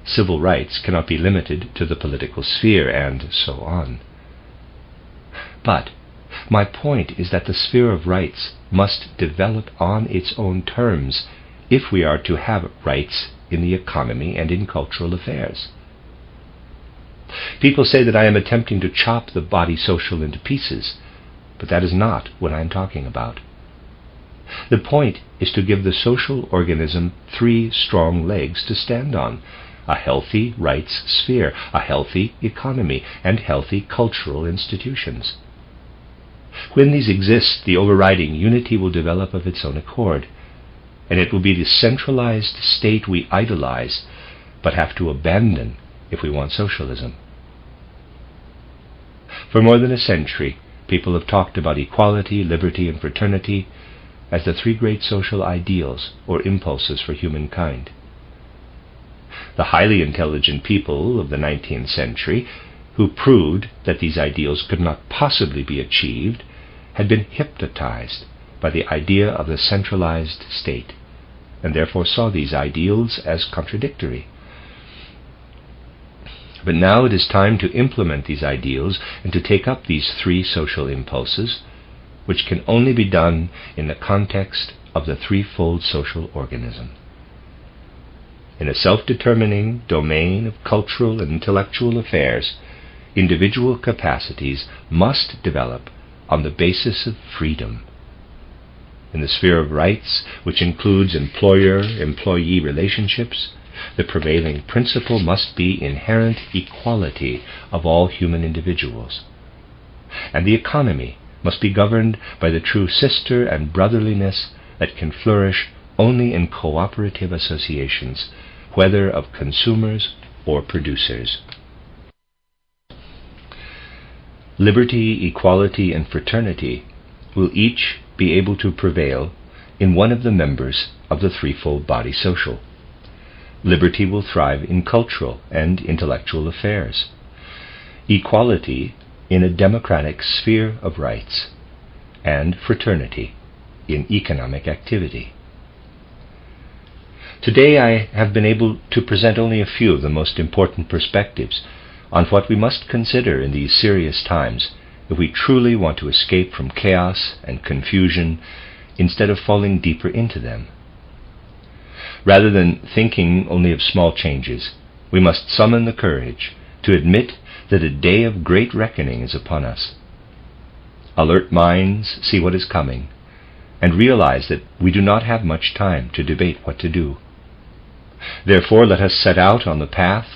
Civil rights cannot be limited to the political sphere, and so on. But My point is that the sphere of rights must develop on its own terms if we are to have rights in the economy and in cultural affairs. People say that I am attempting to chop the body social into pieces, but that is not what I am talking about. The point is to give the social organism 3 strong legs to stand on: a healthy rights sphere, a healthy economy, and healthy cultural institutions. When these exist, the overriding unity will develop of its own accord, and it will be the centralized state we idolize but have to abandon if we want socialism. For more than a century, people have talked about equality, liberty, and fraternity as the 3 great social ideals or impulses for humankind. The highly intelligent people of the 19th century, who proved that these ideals could not possibly be achieved, had been hypnotized by the idea of the centralized state, and therefore saw these ideals as contradictory. But now it is time to implement these ideals and to take up these 3 social impulses, which can only be done in the context of the threefold social organism. In a self-determining domain of cultural and intellectual affairs, individual capacities must develop on the basis of freedom. In the sphere of rights, which includes employer-employee relationships, the prevailing principle must be inherent equality of all human individuals. And the economy must be governed by the true sister and brotherliness that can flourish only in cooperative associations, whether of consumers or producers. Liberty, equality, and fraternity will each be able to prevail in one of the members of the threefold body social. Liberty will thrive in cultural and intellectual affairs. Equality in a democratic sphere of rights, and fraternity in economic activity. Today I have been able to present only a few of the most important perspectives on what we must consider in these serious times if we truly want to escape from chaos and confusion instead of falling deeper into them. Rather than thinking only of small changes, we must summon the courage to admit that a day of great reckoning is upon us. Alert minds see what is coming and realize that we do not have much time to debate what to do. Therefore, let us set out on the path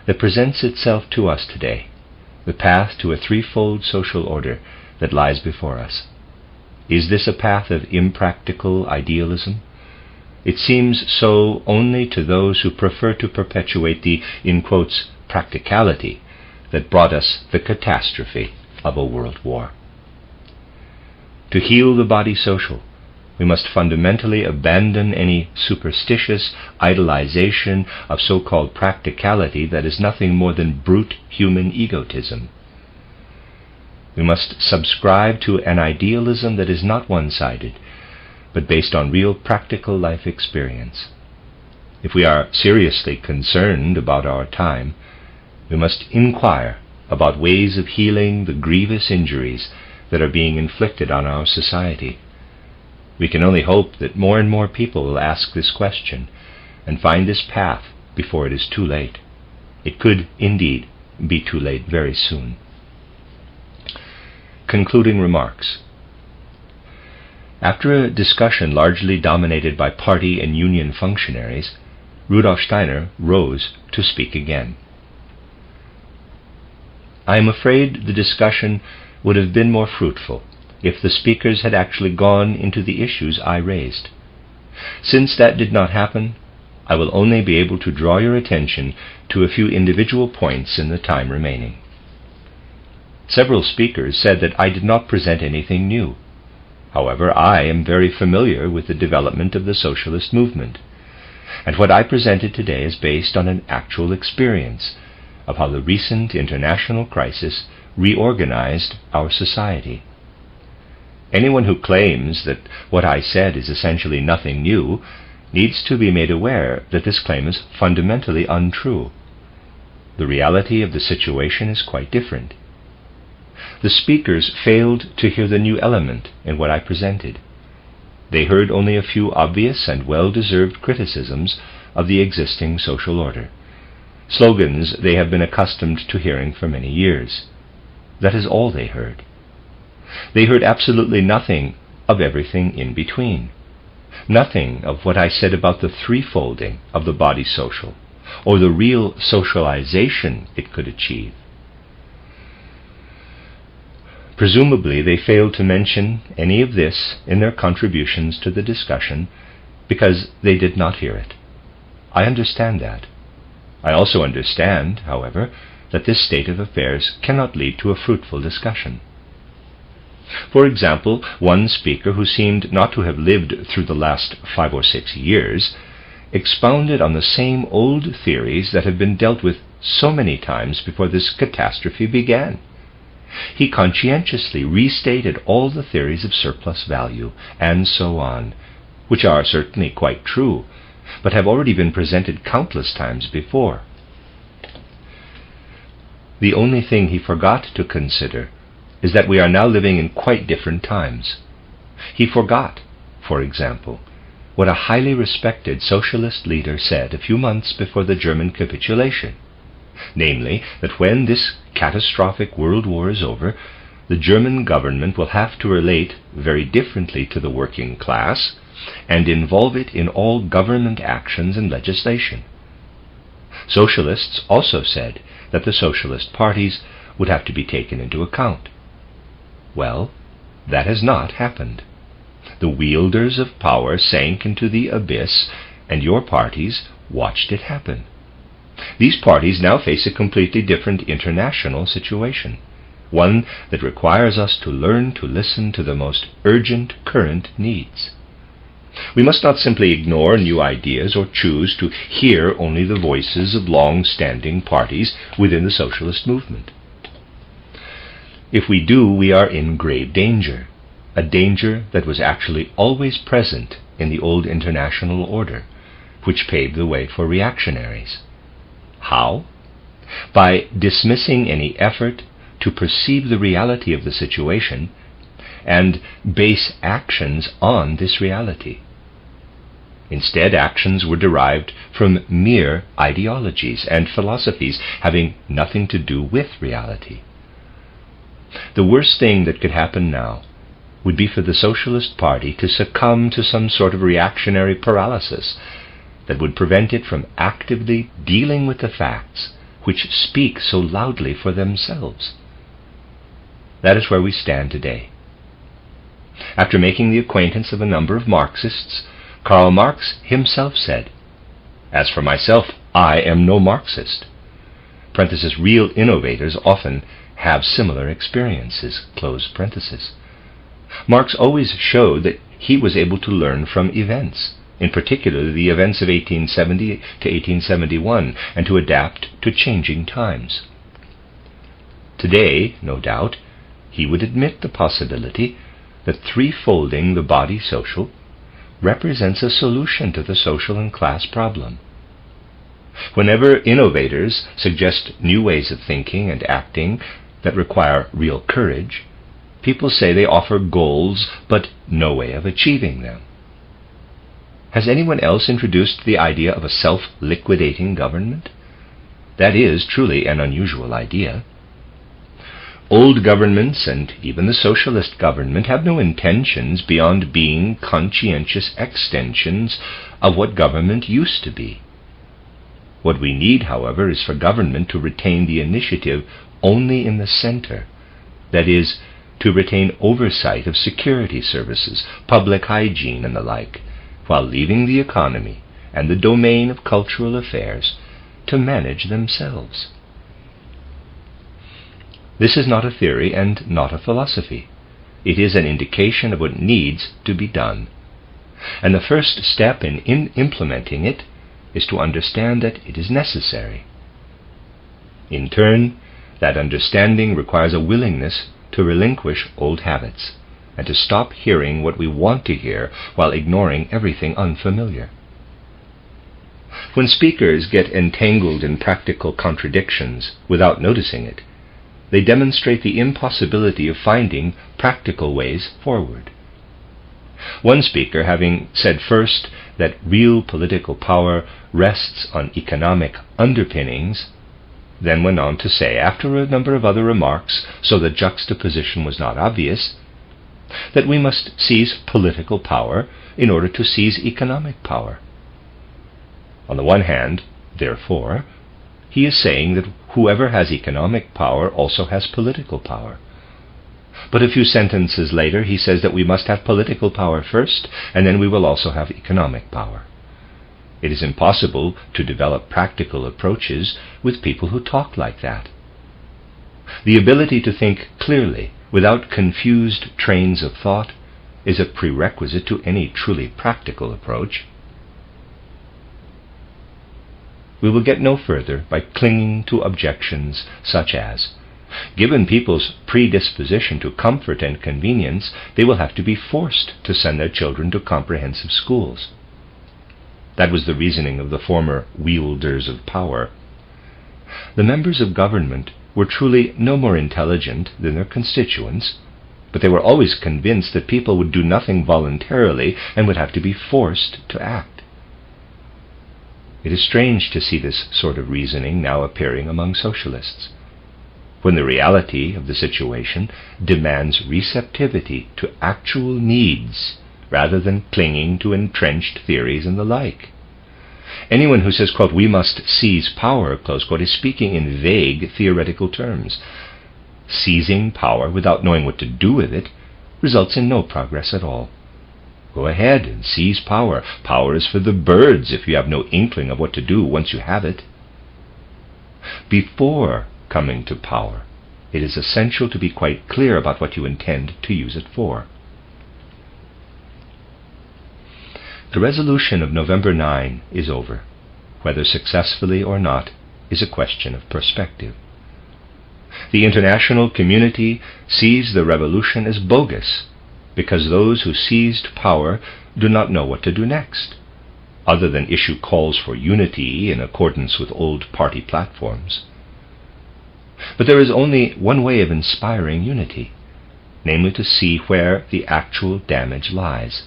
that presents itself to us today, the path to a threefold social order that lies before us. Is this a path of impractical idealism? It seems so only to those who prefer to perpetuate the, in quotes, practicality that brought us the catastrophe of a world war. To heal the body social, we must fundamentally abandon any superstitious idolization of so-called practicality that is nothing more than brute human egotism. We must subscribe to an idealism that is not one-sided, but based on real practical life experience. If we are seriously concerned about our time, we must inquire about ways of healing the grievous injuries that are being inflicted on our society. We can only hope that more and more people will ask this question and find this path before it is too late. It could indeed be too late very soon. Concluding remarks. After a discussion largely dominated by party and union functionaries, Rudolf Steiner rose to speak again. I am afraid the discussion would have been more fruitful if the speakers had actually gone into the issues I raised. Since that did not happen, I will only be able to draw your attention to a few individual points in the time remaining. Several speakers said that I did not present anything new. However, I am very familiar with the development of the socialist movement, and what I presented today is based on an actual experience of how the recent international crisis reorganized our society. Anyone who claims that what I said is essentially nothing new needs to be made aware that this claim is fundamentally untrue. The reality of the situation is quite different. the speakers failed to hear the new element in what I presented. They heard only a few obvious and well-deserved criticisms of the existing social order, slogans they have been accustomed to hearing for many years. That is all they heard. They heard absolutely nothing of everything in between, nothing of what I said about the threefolding of the body social, or the real socialization it could achieve. Presumably they failed to mention any of this in their contributions to the discussion because they did not hear it. I understand that. I also understand, however, that this state of affairs cannot lead to a fruitful discussion. For example, one speaker who seemed not to have lived through the last 5 or 6 years expounded on the same old theories that had been dealt with so many times before this catastrophe began. He conscientiously restated all the theories of surplus value, and so on, which are certainly quite true, but have already been presented countless times before. The only thing he forgot to consider is that we are now living in quite different times. He forgot, for example, what a highly respected socialist leader said a few months before the German capitulation, namely, that when this catastrophic world war is over, the German government will have to relate very differently to the working class and involve it in all government actions and legislation. Socialists also said that the socialist parties would have to be taken into account. Well, that has not happened. The wielders of power sank into the abyss, and your parties watched it happen. These parties now face a completely different international situation, one that requires us to learn to listen to the most urgent current needs. We must not simply ignore new ideas or choose to hear only the voices of long-standing parties within the socialist movement. If we do, we are in grave danger, a danger that was actually always present in the old international order, which paved the way for reactionaries. How? By dismissing any effort to perceive the reality of the situation and base actions on this reality. Instead, actions were derived from mere ideologies and philosophies having nothing to do with reality. The worst thing that could happen now would be for the Socialist Party to succumb to some sort of reactionary paralysis that would prevent it from actively dealing with the facts which speak so loudly for themselves. That is where we stand today. After making the acquaintance of a number of Marxists, Karl Marx himself said, "As for myself, I am no Marxist." Parenthesis, real innovators often have similar experiences, close parenthesis. Marx always showed that he was able to learn from events, in particular the events of 1870 to 1871, and to adapt to changing times. Today, no doubt, he would admit the possibility that threefolding the body social represents a solution to the social and class problem. Whenever innovators suggest new ways of thinking and acting that require real courage, people say they offer goals but no way of achieving them. Has anyone else introduced the idea of a self-liquidating government? That is truly an unusual idea. Old governments, and even the socialist government, have no intentions beyond being conscientious extensions of what government used to be. What we need, however, is for government to retain the initiative only in the center, that is, to retain oversight of security services, public hygiene, and the like, while leaving the economy and the domain of cultural affairs to manage themselves. This is not a theory and not a philosophy. It is an indication of what needs to be done. And the first step in implementing it is to understand that it is necessary. In turn, that understanding requires a willingness to relinquish old habits and to stop hearing what we want to hear while ignoring everything unfamiliar. When speakers get entangled in practical contradictions without noticing it, they demonstrate the impossibility of finding practical ways forward. One speaker, having said first that real political power rests on economic underpinnings, then went on to say, after a number of other remarks, so that juxtaposition was not obvious, that we must seize political power in order to seize economic power. On the one hand, therefore, he is saying that whoever has economic power also has political power. But a few sentences later, he says that we must have political power first, and then we will also have economic power. It is impossible to develop practical approaches with people who talk like that. The ability to think clearly, without confused trains of thought, is a prerequisite to any truly practical approach. We will get no further by clinging to objections such as, given people's predisposition to comfort and convenience, they will have to be forced to send their children to comprehensive schools. That was the reasoning of the former wielders of power. The members of government were truly no more intelligent than their constituents, but they were always convinced that people would do nothing voluntarily and would have to be forced to act. It is strange to see this sort of reasoning now appearing among socialists, when the reality of the situation demands receptivity to actual needs rather than clinging to entrenched theories and the like. Anyone who says, quote, we must seize power, close quote, is speaking in vague theoretical terms. Seizing power without knowing what to do with it results in no progress at all. Go ahead and seize power. Power is for the birds if you have no inkling of what to do once you have it. Before coming to power, it is essential to be quite clear about what you intend to use it for. The resolution of November 9 is over. Whether successfully or not is a question of perspective. The international community sees the revolution as bogus because those who seized power do not know what to do next, other than issue calls for unity in accordance with old party platforms. But there is only one way of inspiring unity, namely to see where the actual damage lies.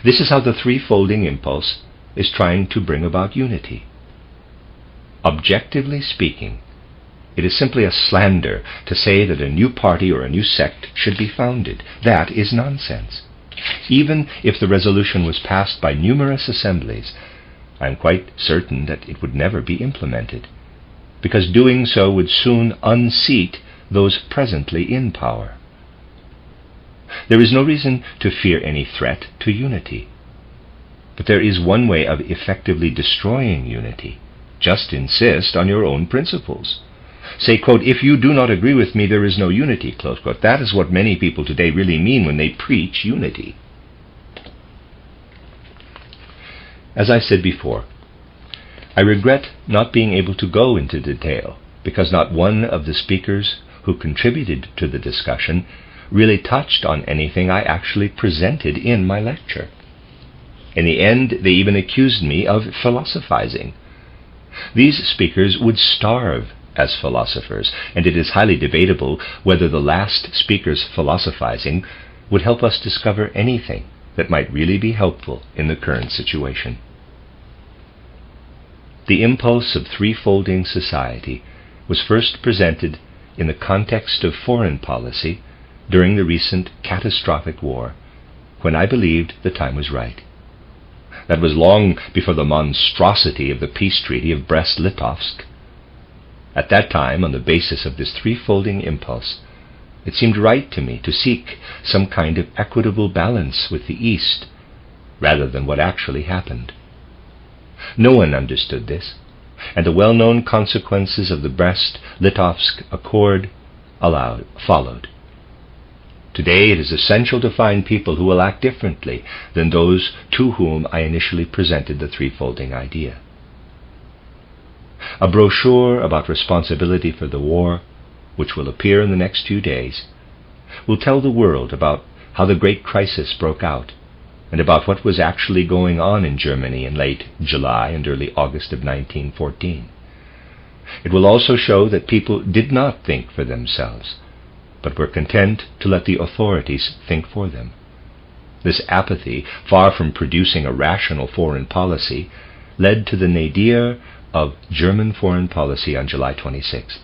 This is how the threefolding impulse is trying to bring about unity. Objectively speaking, it is simply a slander to say that a new party or a new sect should be founded. That is nonsense. Even if the resolution was passed by numerous assemblies, I am quite certain that it would never be implemented, because doing so would soon unseat those presently in power. There is no reason to fear any threat to unity. But there is one way of effectively destroying unity. Just insist on your own principles. Say, quote, if you do not agree with me, there is no unity, close quote. That is what many people today really mean when they preach unity. As I said before, I regret not being able to go into detail, because not one of the speakers who contributed to the discussion really touched on anything I actually presented in my lecture. In the end, they even accused me of philosophizing. These speakers would starve as philosophers, and it is highly debatable whether the last speaker's philosophizing would help us discover anything that might really be helpful in the current situation. The impulse of threefolding society was first presented in the context of foreign policy during the recent catastrophic war, when I believed the time was right. That was long before the monstrosity of the peace treaty of Brest-Litovsk. At that time, on the basis of this threefolding impulse, it seemed right to me to seek some kind of equitable balance with the East, rather than what actually happened. No one understood this, and the well-known consequences of the Brest-Litovsk Accord followed. Today it is essential to find people who will act differently than those to whom I initially presented the threefolding idea. A brochure about responsibility for the war, which will appear in the next few days, will tell the world about how the great crisis broke out and about what was actually going on in Germany in late July and early August of 1914. It will also show that people did not think for themselves, but were content to let the authorities think for them. This apathy, far from producing a rational foreign policy, led to the nadir of German foreign policy on July 26th.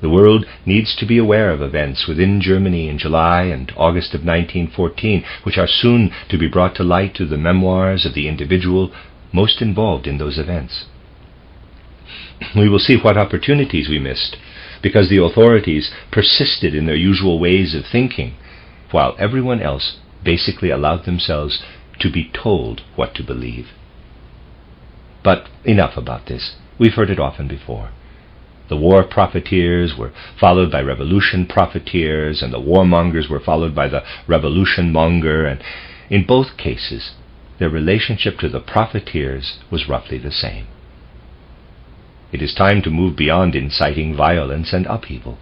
The world needs to be aware of events within Germany in July and August of 1914, which are soon to be brought to light through the memoirs of the individual most involved in those events. We will see what opportunities we missed, because the authorities persisted in their usual ways of thinking, while everyone else basically allowed themselves to be told what to believe. But enough about this. We've heard it often before. The war profiteers were followed by revolution profiteers, and the warmongers were followed by the revolution monger, and in both cases, their relationship to the profiteers was roughly the same. It is time to move beyond inciting violence and upheaval.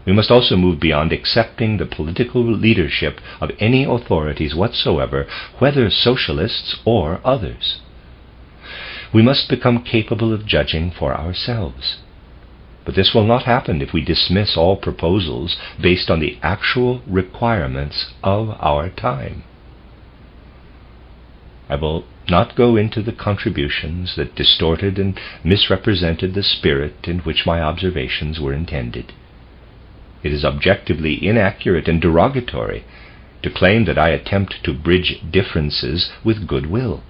We must also move beyond accepting the political leadership of any authorities whatsoever, whether socialists or others. We must become capable of judging for ourselves. But this will not happen if we dismiss all proposals based on the actual requirements of our time. I will not go into the contributions that distorted and misrepresented the spirit in which my observations were intended. It is objectively inaccurate and derogatory to claim that I attempt to bridge differences with goodwill.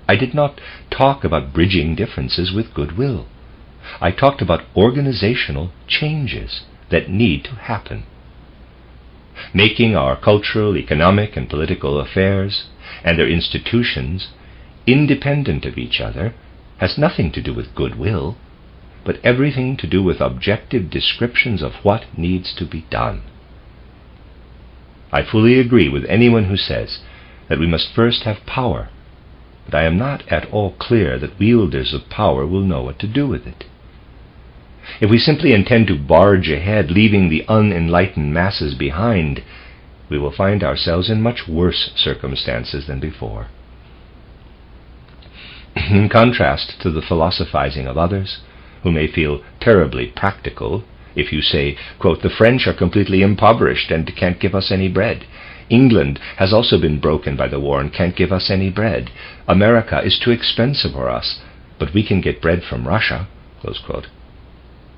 I did not talk about bridging differences with goodwill. I talked about organizational changes that need to happen. Making our cultural, economic, and political affairs and their institutions independent of each other has nothing to do with goodwill, but everything to do with objective descriptions of what needs to be done. I fully agree with anyone who says that we must first have power, but I am not at all clear that wielders of power will know what to do with it. If we simply intend to barge ahead, leaving the unenlightened masses behind, we will find ourselves in much worse circumstances than before. In contrast to the philosophizing of others, who may feel terribly practical if you say, quote, "The French are completely impoverished and can't give us any bread. England has also been broken by the war and can't give us any bread. America is too expensive for us, but we can get bread from Russia," close quote.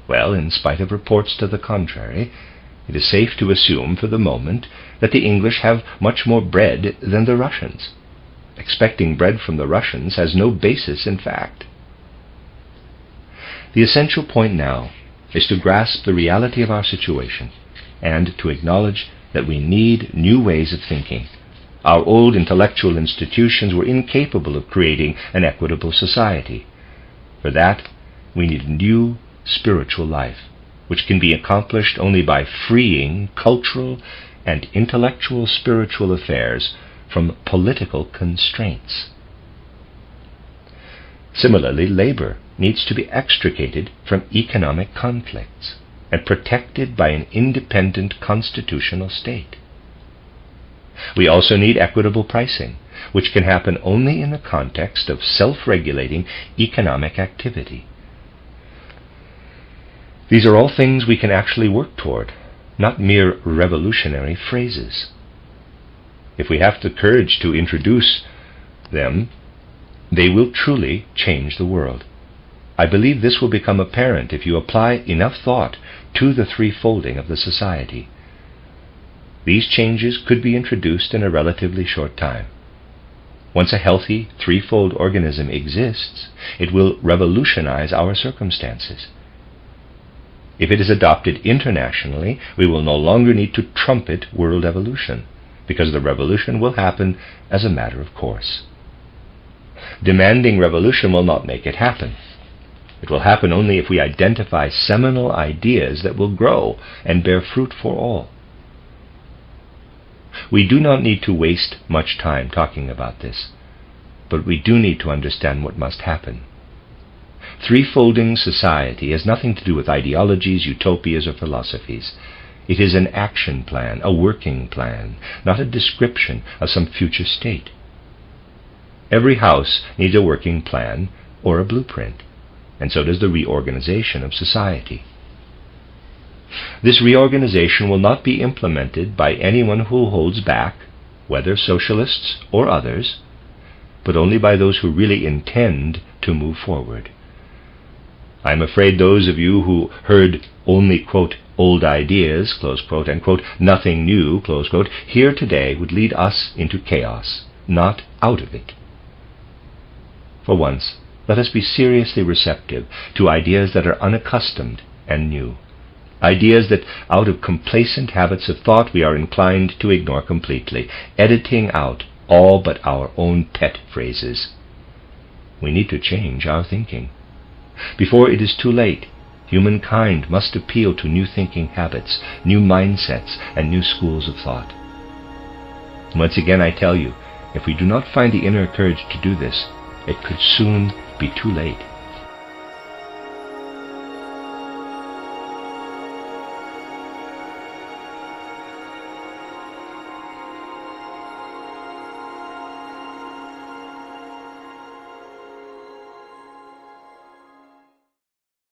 Well, in spite of reports to the contrary, it is safe to assume for the moment that the English have much more bread than the Russians. Expecting bread from the Russians has no basis in fact. The essential point now is to grasp the reality of our situation and to acknowledge that we need new ways of thinking. Our old intellectual institutions were incapable of creating an equitable society. For that, we need a new spiritual life, which can be accomplished only by freeing cultural and intellectual spiritual affairs from political constraints. Similarly, labor needs to be extricated from economic conflicts and protected by an independent constitutional state. We also need equitable pricing, which can happen only in the context of self-regulating economic activity. These are all things we can actually work toward, not mere revolutionary phrases. If we have the courage to introduce them, they will truly change the world. I believe this will become apparent if you apply enough thought to the threefolding of the society. These changes could be introduced in a relatively short time. Once a healthy threefold organism exists, it will revolutionize our circumstances. If it is adopted internationally, we will no longer need to trumpet world evolution, because the revolution will happen as a matter of course. Demanding revolution will not make it happen. It will happen only if we identify seminal ideas that will grow and bear fruit for all. We do not need to waste much time talking about this, but we do need to understand what must happen. Threefolding society has nothing to do with ideologies, utopias, or philosophies. It is an action plan, a working plan, not a description of some future state. Every house needs a working plan or a blueprint. and so does the reorganization of society. This reorganization will not be implemented by anyone who holds back, whether socialists or others, but only by those who really intend to move forward. I am afraid those of you who heard only, quote, old ideas, close quote, and, quote, nothing new, close quote, here today would lead us into chaos, not out of it. For once, let us be seriously receptive to ideas that are unaccustomed and new, ideas that out of complacent habits of thought we are inclined to ignore completely, editing out all but our own pet phrases. We need to change our thinking. Before it is too late, humankind must appeal to new thinking habits, new mindsets, and new schools of thought. Once again I tell you, if we do not find the inner courage to do this, it could soon be too late.